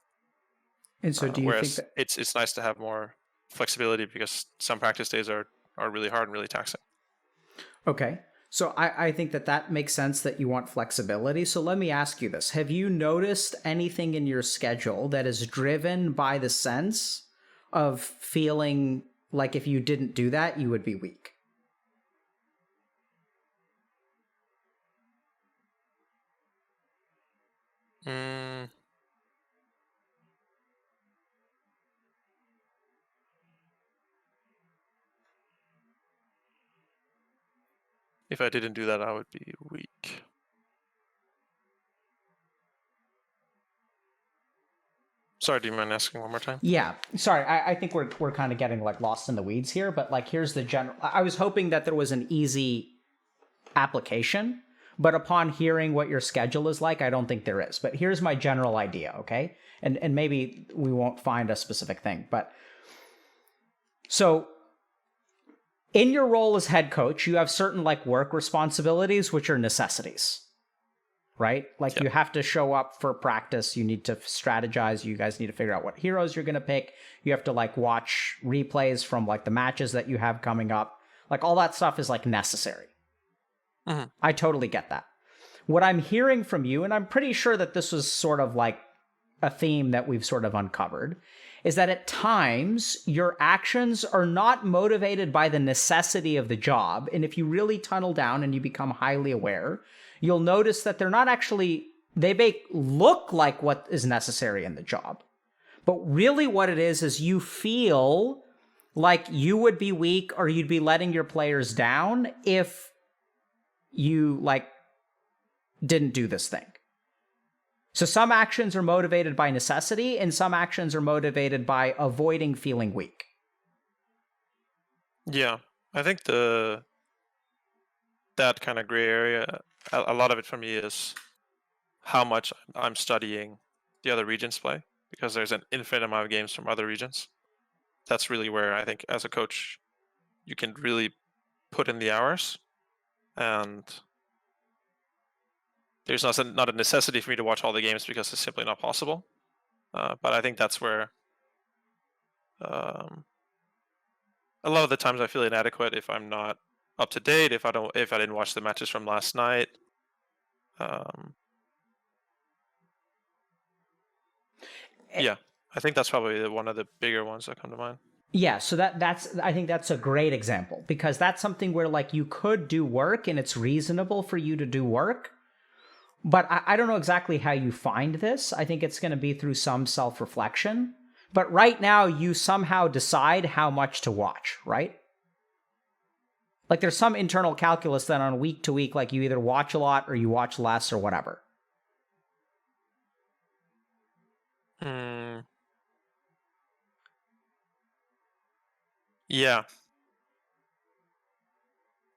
And so do you think that it's nice to have more flexibility because some practice days are really hard and really taxing. Okay. So I think that makes sense that you want flexibility. So let me ask you this. Have you noticed anything in your schedule that is driven by the sense of feeling like if you didn't do that, you would be weak? If I didn't do that, I would be weak. Sorry, do you mind asking one more time? Yeah, sorry. I think we're kind of getting like lost in the weeds here, but like here's the general. I was hoping that there was an easy application, but upon hearing what your schedule is like, I don't think there is. But here's my general idea, okay? And maybe we won't find a specific thing, but so in your role as head coach, you have certain like work responsibilities, which are necessities, right? Like you have to show up for practice. You need to strategize. You guys need to figure out what heroes you're going to pick. You have to like watch replays from like the matches that you have coming up. Like all that stuff is like necessary. I totally get that. What I'm hearing from you, and I'm pretty sure that this was sort of like a theme that we've sort of uncovered, is that at times your actions are not motivated by the necessity of the job. And if you really tunnel down and you become highly aware, you'll notice that they're not actually, they may look like what is necessary in the job. But really what it is you feel like you would be weak or you'd be letting your players down if you like didn't do this thing. So some actions are motivated by necessity and some actions are motivated by avoiding feeling weak. Yeah, I think the that kind of gray area, a lot of it for me is how much I'm studying the other regions play, because there's an infinite amount of games from other regions. That's really where I think as a coach you can really put in the hours, and there's not a necessity for me to watch all the games because it's simply not possible. But I think that's where a lot of the times I feel inadequate if I'm not up to date, if I didn't watch the matches from last night. Yeah, I think that's probably one of the bigger ones that come to mind. Yeah, so I think that's a great example, because that's something where like you could do work and it's reasonable for you to do work, but I don't know exactly how you find this. I think it's going to be through some self-reflection. But right now you somehow decide how much to watch, right? Like there's some internal calculus that on week to week, like you either watch a lot or you watch less or whatever. Yeah.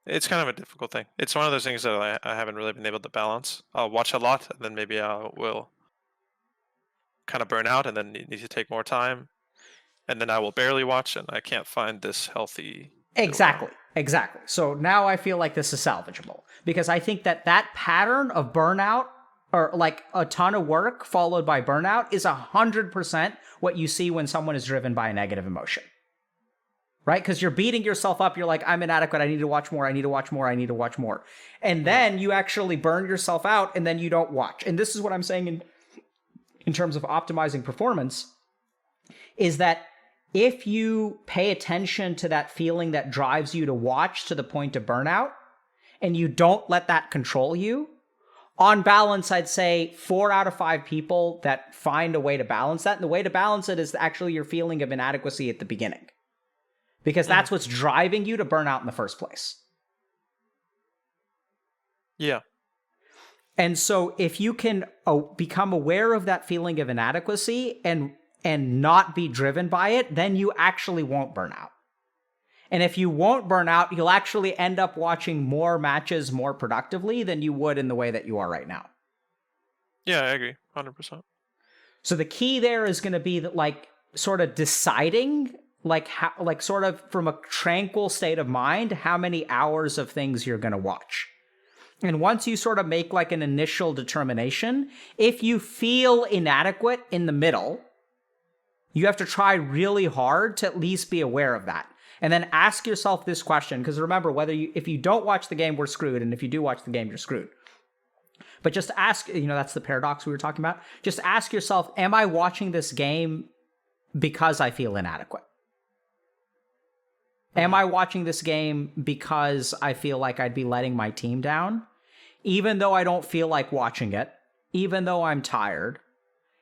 It's kind of a difficult thing. It's one of those things that I haven't really been able to balance. I'll watch a lot, and then maybe I will kind of burn out and then need to take more time. And then I will barely watch, and I can't find this healthy... Exactly. So now I feel like this is salvageable, because I think that pattern of burnout, or like a ton of work followed by burnout, is 100% what you see when someone is driven by a negative emotion. Right? Because you're beating yourself up. You're like, I'm inadequate. I need to watch more. And then you actually burn yourself out, and then you don't watch. And this is what I'm saying in terms of optimizing performance, is that if you pay attention to that feeling that drives you to watch to the point of burnout, and you don't let that control you, on balance, I'd say 4 out of 5 people that find a way to balance that. And the way to balance it is actually your feeling of inadequacy at the beginning, because that's what's driving you to burn out in the first place. Yeah. And so if you can become aware of that feeling of inadequacy and not be driven by it, then you actually won't burn out. And if you won't burn out, you'll actually end up watching more matches more productively than you would in the way that you are right now. Yeah, I agree. 100%. So the key there is going to be that, like, sort of deciding, like, how, like, sort of from a tranquil state of mind, how many hours of things you're going to watch. And once you sort of make like an initial determination, if you feel inadequate in the middle, you have to try really hard to at least be aware of that. And then ask yourself this question, because remember, if you don't watch the game, we're screwed. And if you do watch the game, you're screwed. But just ask, that's the paradox we were talking about. Just ask yourself, am I watching this game because I feel inadequate? Am I watching this game because I feel like I'd be letting my team down? Even though I don't feel like watching it, even though I'm tired,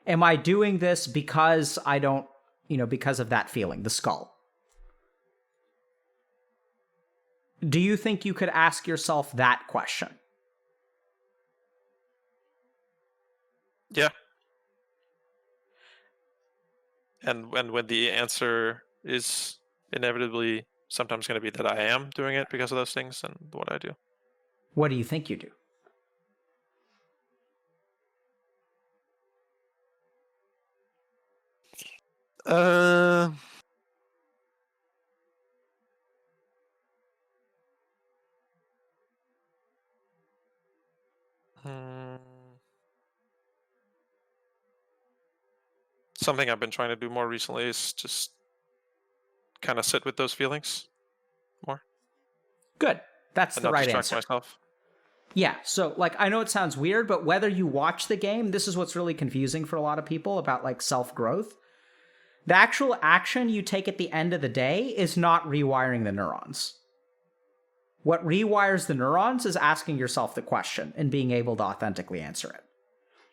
am I doing this because I don't, because of that feeling, the skull? Do you think you could ask yourself that question? Yeah. And when the answer is inevitably sometimes going to be that I am doing it because of those things, and what I do. What do you think you do? Something I've been trying to do more recently is just kind of sit with those feelings more. Good. That's the right answer. Myself. Yeah, so like I know it sounds weird, but whether you watch the game, this is what's really confusing for a lot of people about like self-growth. The actual action you take at the end of the day is not rewiring the neurons. What rewires the neurons is asking yourself the question and being able to authentically answer it.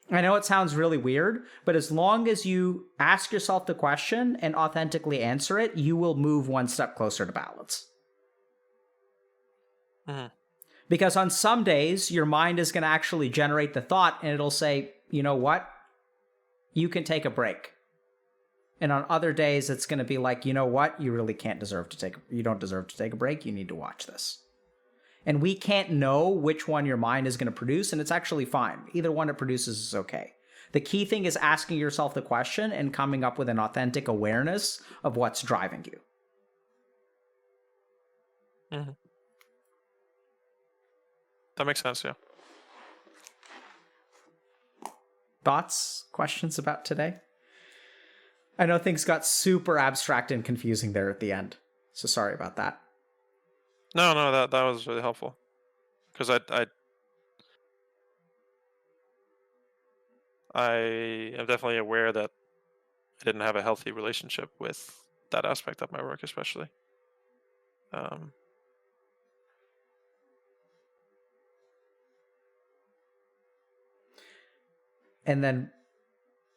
I know it sounds really weird, but as long as you ask yourself the question and authentically answer it, you will move one step closer to balance. Because on some days, your mind is going to actually generate the thought and it'll say, you know what? You can take a break. And on other days, it's going to be like, you know what? You really you don't deserve to take a break. You need to watch this. And we can't know which one your mind is going to produce, and it's actually fine. Either one it produces is okay. The key thing is asking yourself the question and coming up with an authentic awareness of what's driving you. Mm-hmm. That makes sense, yeah. Thoughts, questions about today? I know things got super abstract and confusing there at the end, so sorry about that. No, that was really helpful. Because I am definitely aware that I didn't have a healthy relationship with that aspect of my work, especially. And then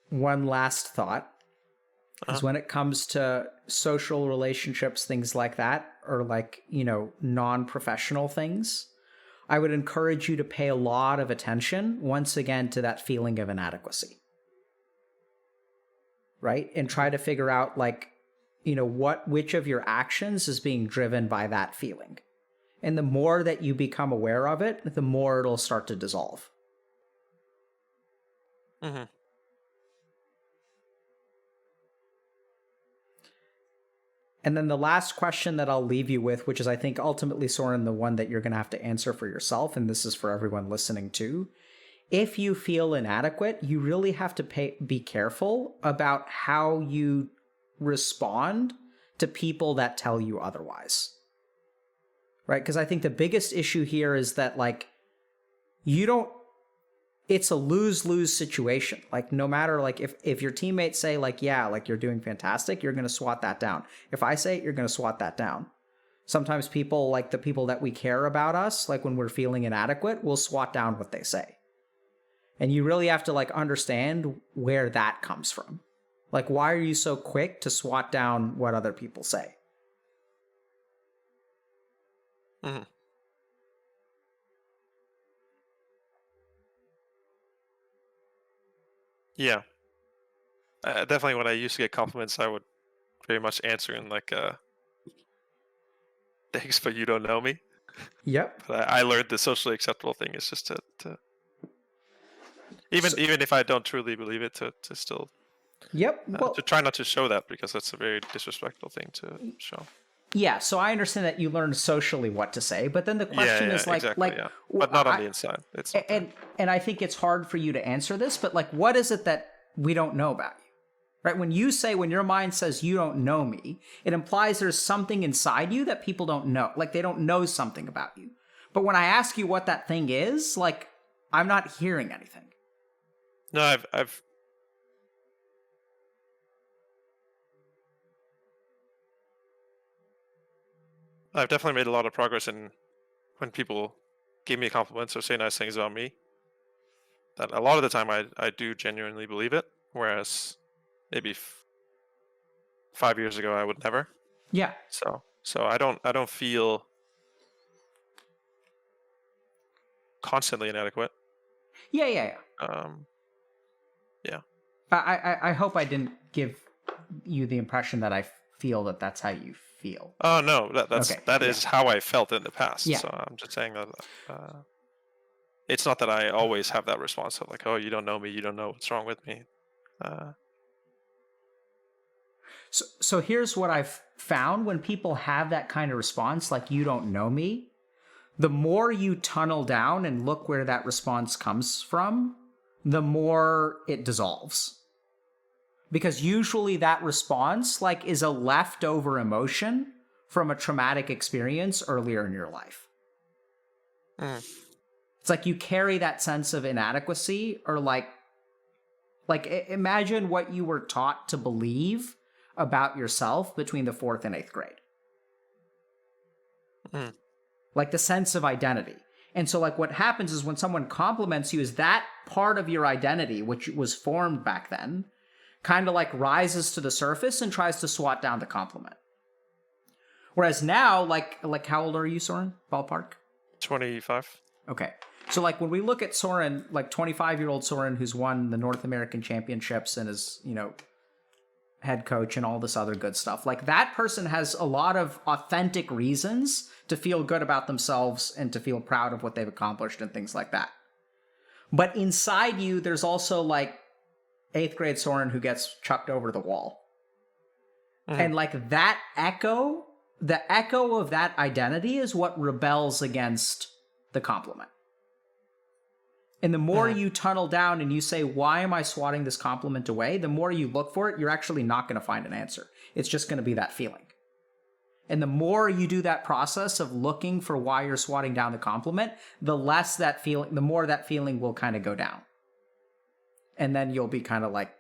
one last thought is when it comes to social relationships, things like that, or like, non-professional things, I would encourage you to pay a lot of attention, once again, to that feeling of inadequacy. Right? And try to figure out, like, which of your actions is being driven by that feeling. And the more that you become aware of it, the more it'll start to dissolve. Mm-hmm. And then the last question that I'll leave you with, which is, I think, ultimately, Soren, the one that you're going to have to answer for yourself, and this is for everyone listening too. If you feel inadequate, you really have to be careful about how you respond to people that tell you otherwise. Right? Because I think the biggest issue here is that, like, it's a lose-lose situation. Like, no matter, like, if your teammates say, like, yeah, like, you're doing fantastic, you're going to swat that down. If I say it, you're going to swat that down. Sometimes people, like the people that we care about us, like when we're feeling inadequate, will swat down what they say. And you really have to, like, understand where that comes from. Like, why are you so quick to swat down what other people say? Mm-hmm. Yeah. Definitely when I used to get compliments, I would very much answer in like, thanks, but you don't know me. Yep. But I learned the socially acceptable thing is just to even if I don't truly believe it, to still to try not to show that, because that's a very disrespectful thing to show. Yeah, so I understand that you learn socially what to say, but then the question is, like, exactly, yeah. But not on the inside. It's not and I think it's hard for you to answer this, but, like, what is it that we don't know about you? Right? When your mind says you don't know me, it implies there's something inside you that people don't know. Like, they don't know something about you. But when I ask you what that thing is, like, I'm not hearing anything. No, I've definitely made a lot of progress in when people give me compliments or say nice things about me. That a lot of the time I do genuinely believe it, whereas maybe 5 years ago I would never. Yeah. So I don't feel constantly inadequate. Yeah. Yeah. I hope I didn't give you the impression that I feel that that's how you feel. Oh no, that is how I felt in the past. Yeah. So I'm just saying that it's not that I always have that response of, like, oh, you don't know me, you don't know what's wrong with me. So here's what I've found when people have that kind of response, like, you don't know me, the more you tunnel down and look where that response comes from, the more it dissolves. Because usually that response, like, is a leftover emotion from a traumatic experience earlier in your life. It's like you carry that sense of inadequacy, or like imagine what you were taught to believe about yourself between the 4th and 8th grade. Like the sense of identity. And so, like, what happens is when someone compliments you, is that part of your identity, which was formed back then, kind of like rises to the surface and tries to swat down the compliment. Whereas now, like how old are you, Soren? Ballpark? 25. Okay. So, like, when we look at Soren, like 25-year-old Soren, who's won the North American Championships and is, head coach and all this other good stuff. Like that person has a lot of authentic reasons to feel good about themselves and to feel proud of what they've accomplished and things like that. But inside you, there's also like 8th grade Soren who gets chucked over the wall. And like that echo, the echo of that identity is what rebels against the compliment. And the more you tunnel down and you say, why am I swatting this compliment away? The more you look for it, you're actually not going to find an answer. It's just going to be that feeling. And the more you do that process of looking for why you're swatting down the compliment, the less that feeling, the more that feeling will kind of go down. And then you'll be kind of like,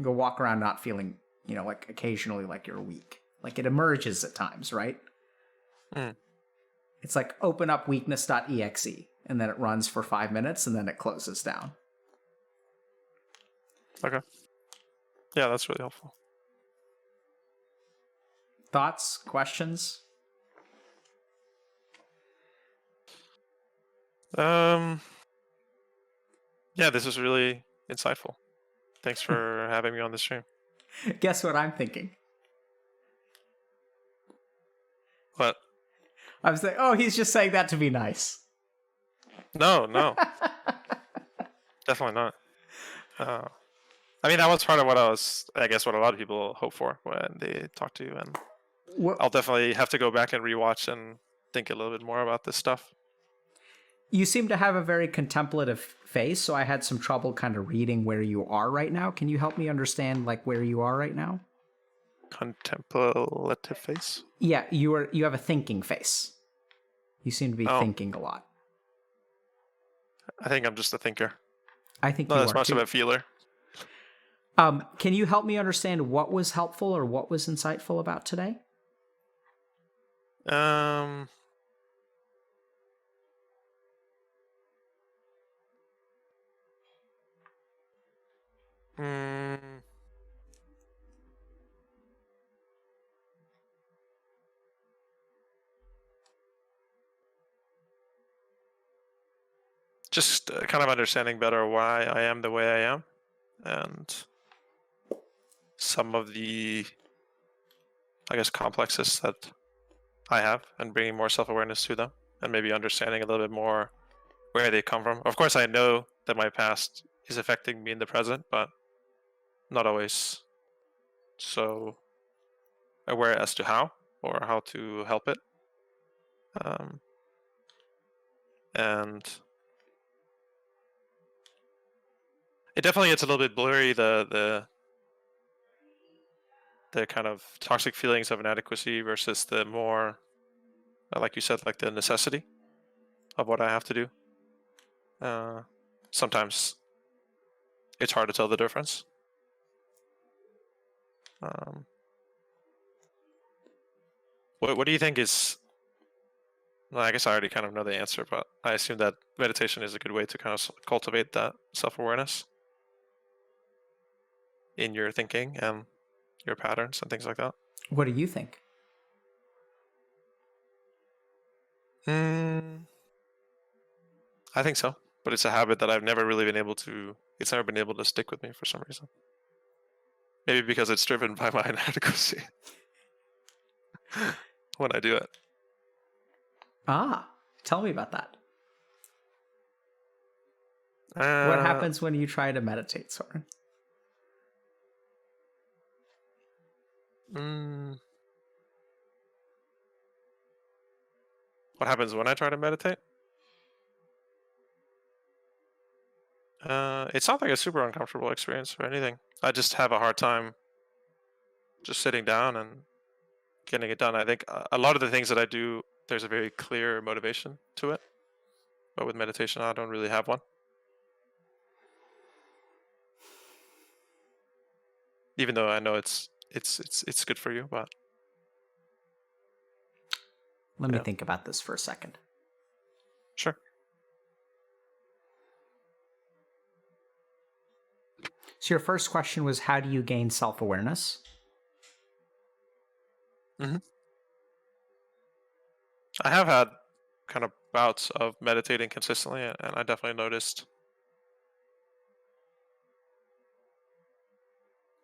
go walk around not feeling, you know, like occasionally like you're weak. Like it emerges at times, right? It's like open up weakness.exe and then it runs for 5 minutes and then it closes down. Okay. Yeah, that's really helpful. Thoughts, questions? Yeah, this was really insightful. Thanks for having me on the stream. Guess what I'm thinking? What? I was like, oh, he's just saying that to be nice. No. Definitely not. I mean, that was part of what what a lot of people hope for when they talk to you. And I'll definitely have to go back and rewatch and think a little bit more about this stuff. You seem to have a very contemplative face, so I had some trouble kind of reading where you are right now. Can you help me understand like where you are right now? Contemplative face? Yeah, you have a thinking face. You seem to be thinking a lot. I think I'm just a thinker. I think not you as are much too. of a feeler. Can you help me understand what was helpful or what was insightful about today? Just kind of understanding better why I am the way I am, and some of the, I guess, complexes that I have, and bringing more self-awareness to them, and maybe understanding a little bit more where they come from. Of course, I know that my past is affecting me in the present, but not always so aware as to how or how to help it. And it definitely gets a little bit blurry, the kind of toxic feelings of inadequacy versus the more, like you said, like the necessity of what I have to do. Sometimes it's hard to tell the difference. What do you think is, well, I guess I already kind of know the answer, but I assume that meditation is a good way to kind of cultivate that self-awareness in your thinking and your patterns and things like that. What do you think? I think so, but it's a habit that I've never really been able to, it's never been able to stick with me for some reason. Maybe because it's driven by my inadequacy when I do it. Tell me about that. What happens when you try to meditate, Soren? What happens when I try to meditate? It's not like a super uncomfortable experience or anything. I just have a hard time just sitting down and getting it done. I think a lot of the things that I do, there's a very clear motivation to it. But with meditation, I don't really have one. Even though I know it's good for you, but let me think about this for a second. Sure. So your first question was, how do you gain self-awareness? I have had kind of bouts of meditating consistently, and I definitely noticed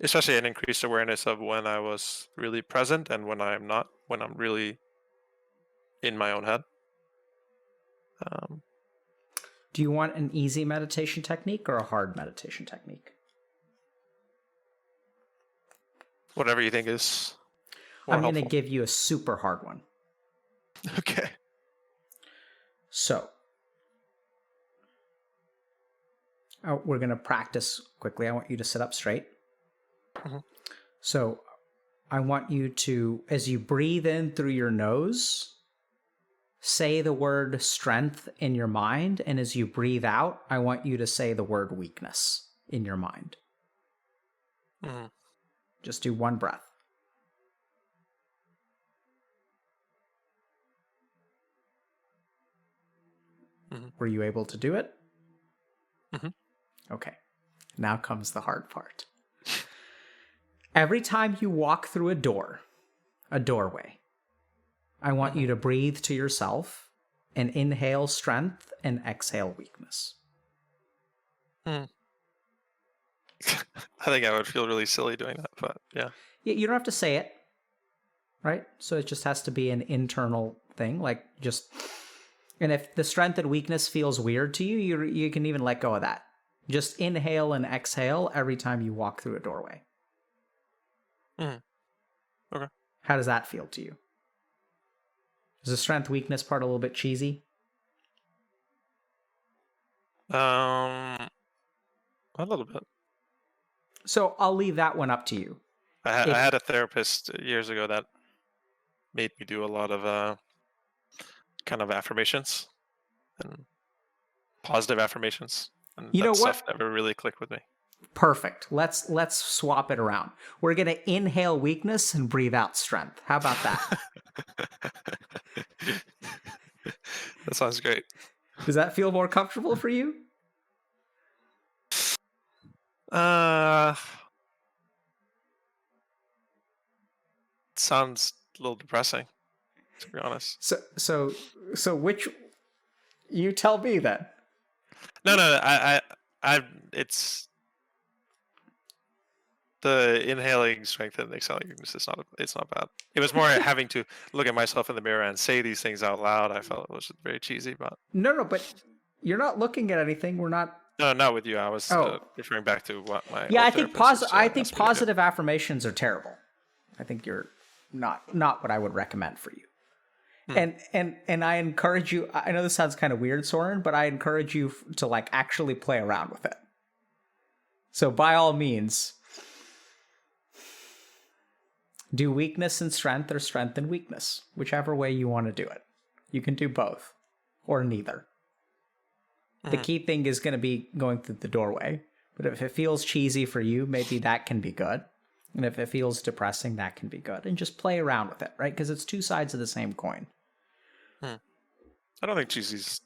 especially an increased awareness of when I was really present and when I'm not, when I'm really in my own head. Do you want an easy meditation technique or a hard meditation technique? Whatever you think is more I'm going to helpful. give you a super hard one. Okay. So, we're going to practice quickly. I want you to sit up straight. Mhm. So, I want you to, as you breathe in through your nose, say the word strength in your mind. And as you breathe out, I want you to say the word weakness in your mind. Mhm. Just do one breath. Mhm. Were you able to do it? Mhm. Okay. Now comes the hard part. Every time you walk through a doorway, I want you to breathe to yourself and inhale strength and exhale weakness. I think I would feel really silly doing that, but yeah. You don't have to say it, right? So it just has to be an internal thing, like just. And if the strength and weakness feels weird to you, you can even let go of that. Just inhale and exhale every time you walk through a doorway. Okay. How does that feel to you? Is the strength weakness part a little bit cheesy? A little bit. So I'll leave that one up to you. I had a therapist years ago that made me do a lot of kind of affirmations and positive affirmations, and You know that what? stuff never really clicked with me. Perfect. Let's swap it around. We're going to inhale weakness and breathe out strength. How about that? That sounds great. Does that feel more comfortable for you? Sounds a little depressing, to be honest. So which you tell me then. No, it's the inhaling strength and exhaling weakness. It's not bad. It was more having to look at myself in the mirror and say these things out loud. I felt it was very cheesy, but No, but you're not looking at anything. We're not. no, not with you. I was Oh, referring back to what my yeah. old I think therapist was, I think asked me to do. positive affirmations are terrible. I think you're not what I would recommend for you. And I encourage you. I know this sounds kind of weird, Soren, but I encourage you to like actually play around with it. So by all means, do weakness and strength or strength and weakness, whichever way you want to do it. You can do both or neither. The key thing is going to be going through the doorway. But if it feels cheesy for you, maybe that can be good. And if it feels depressing, that can be good. And just play around with it, right? Because it's two sides of the same coin. I don't think cheesy's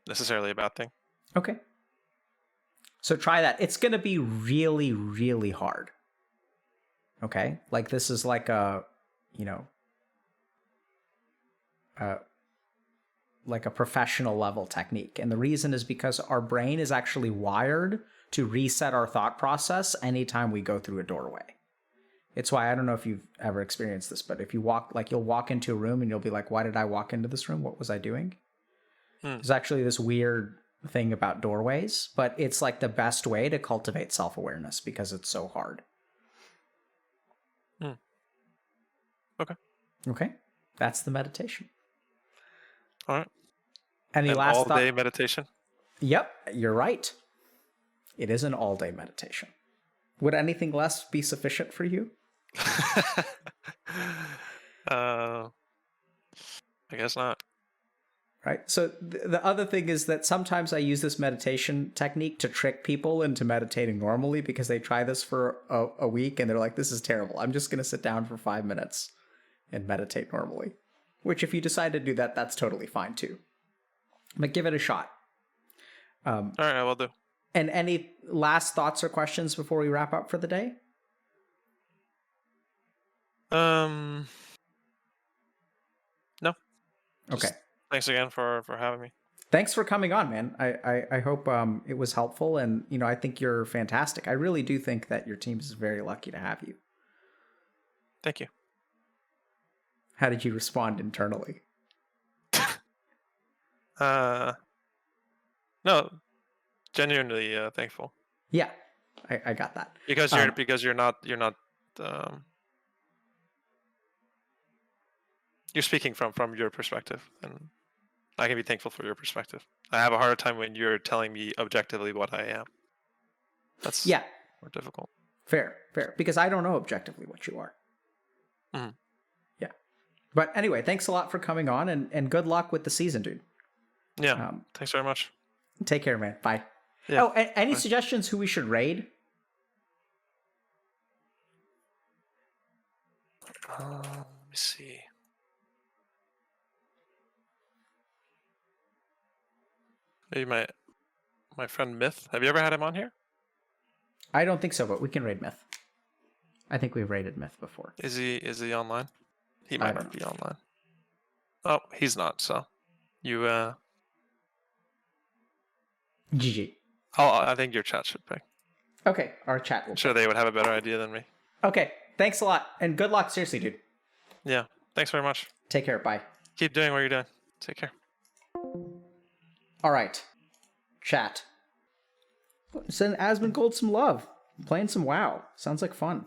necessarily a bad thing. Okay. So try that. It's going to be really, really hard. Okay? Like this is like a, like a professional level technique. And the reason is because our brain is actually wired to reset our thought process anytime we go through a doorway. It's why, I don't know if you've ever experienced this, but if you walk, like you'll walk into a room and you'll be like, why did I walk into this room? What was I doing? There's actually this weird thing about doorways, but it's like the best way to cultivate self-awareness because it's so hard. Okay. Okay. That's the meditation. All right. Any An last thought? all-day meditation? Yep, you're right. It is an all-day meditation. Would anything less be sufficient for you? I guess not. Right. So the other thing is that sometimes I use this meditation technique to trick people into meditating normally because they try this for a week and they're like, this is terrible. I'm just going to sit down for 5 minutes and meditate normally. Which if you decide to do that, that's totally fine too. But give it a shot. All right, I will do. And any last thoughts or questions before we wrap up for the day? No. Okay. Thanks again for having me. Thanks for coming on, man. I hope it was helpful, and I think you're fantastic. I really do think that your team is very lucky to have you. Thank you. How did you respond internally? No, genuinely thankful. Yeah, I got that. Because you're not you're speaking from your perspective, and I can be thankful for your perspective. I have a harder time when you're telling me objectively what I am. That's more difficult. Fair, because I don't know objectively what you are. Mm-hmm. Yeah. But anyway, thanks a lot for coming on, and good luck with the season, dude. Yeah, thanks very much. Take care, man. Bye. Yeah, oh, any suggestions who we should raid? Let me see. Maybe my friend Myth. Have you ever had him on here? I don't think so, but we can raid Myth. I think we've raided Myth before. Is he online? He might not be online. Oh, he's not. So you GG. I think your chat should pick. Okay, our chat will. I'm sure they would have a better idea than me. Okay, thanks a lot, and good luck. Seriously, dude. Yeah, thanks very much. Take care. Bye. Keep doing what you're doing. Take care. All right, chat. Send Asmongold some love. Playing some WoW. Sounds like fun.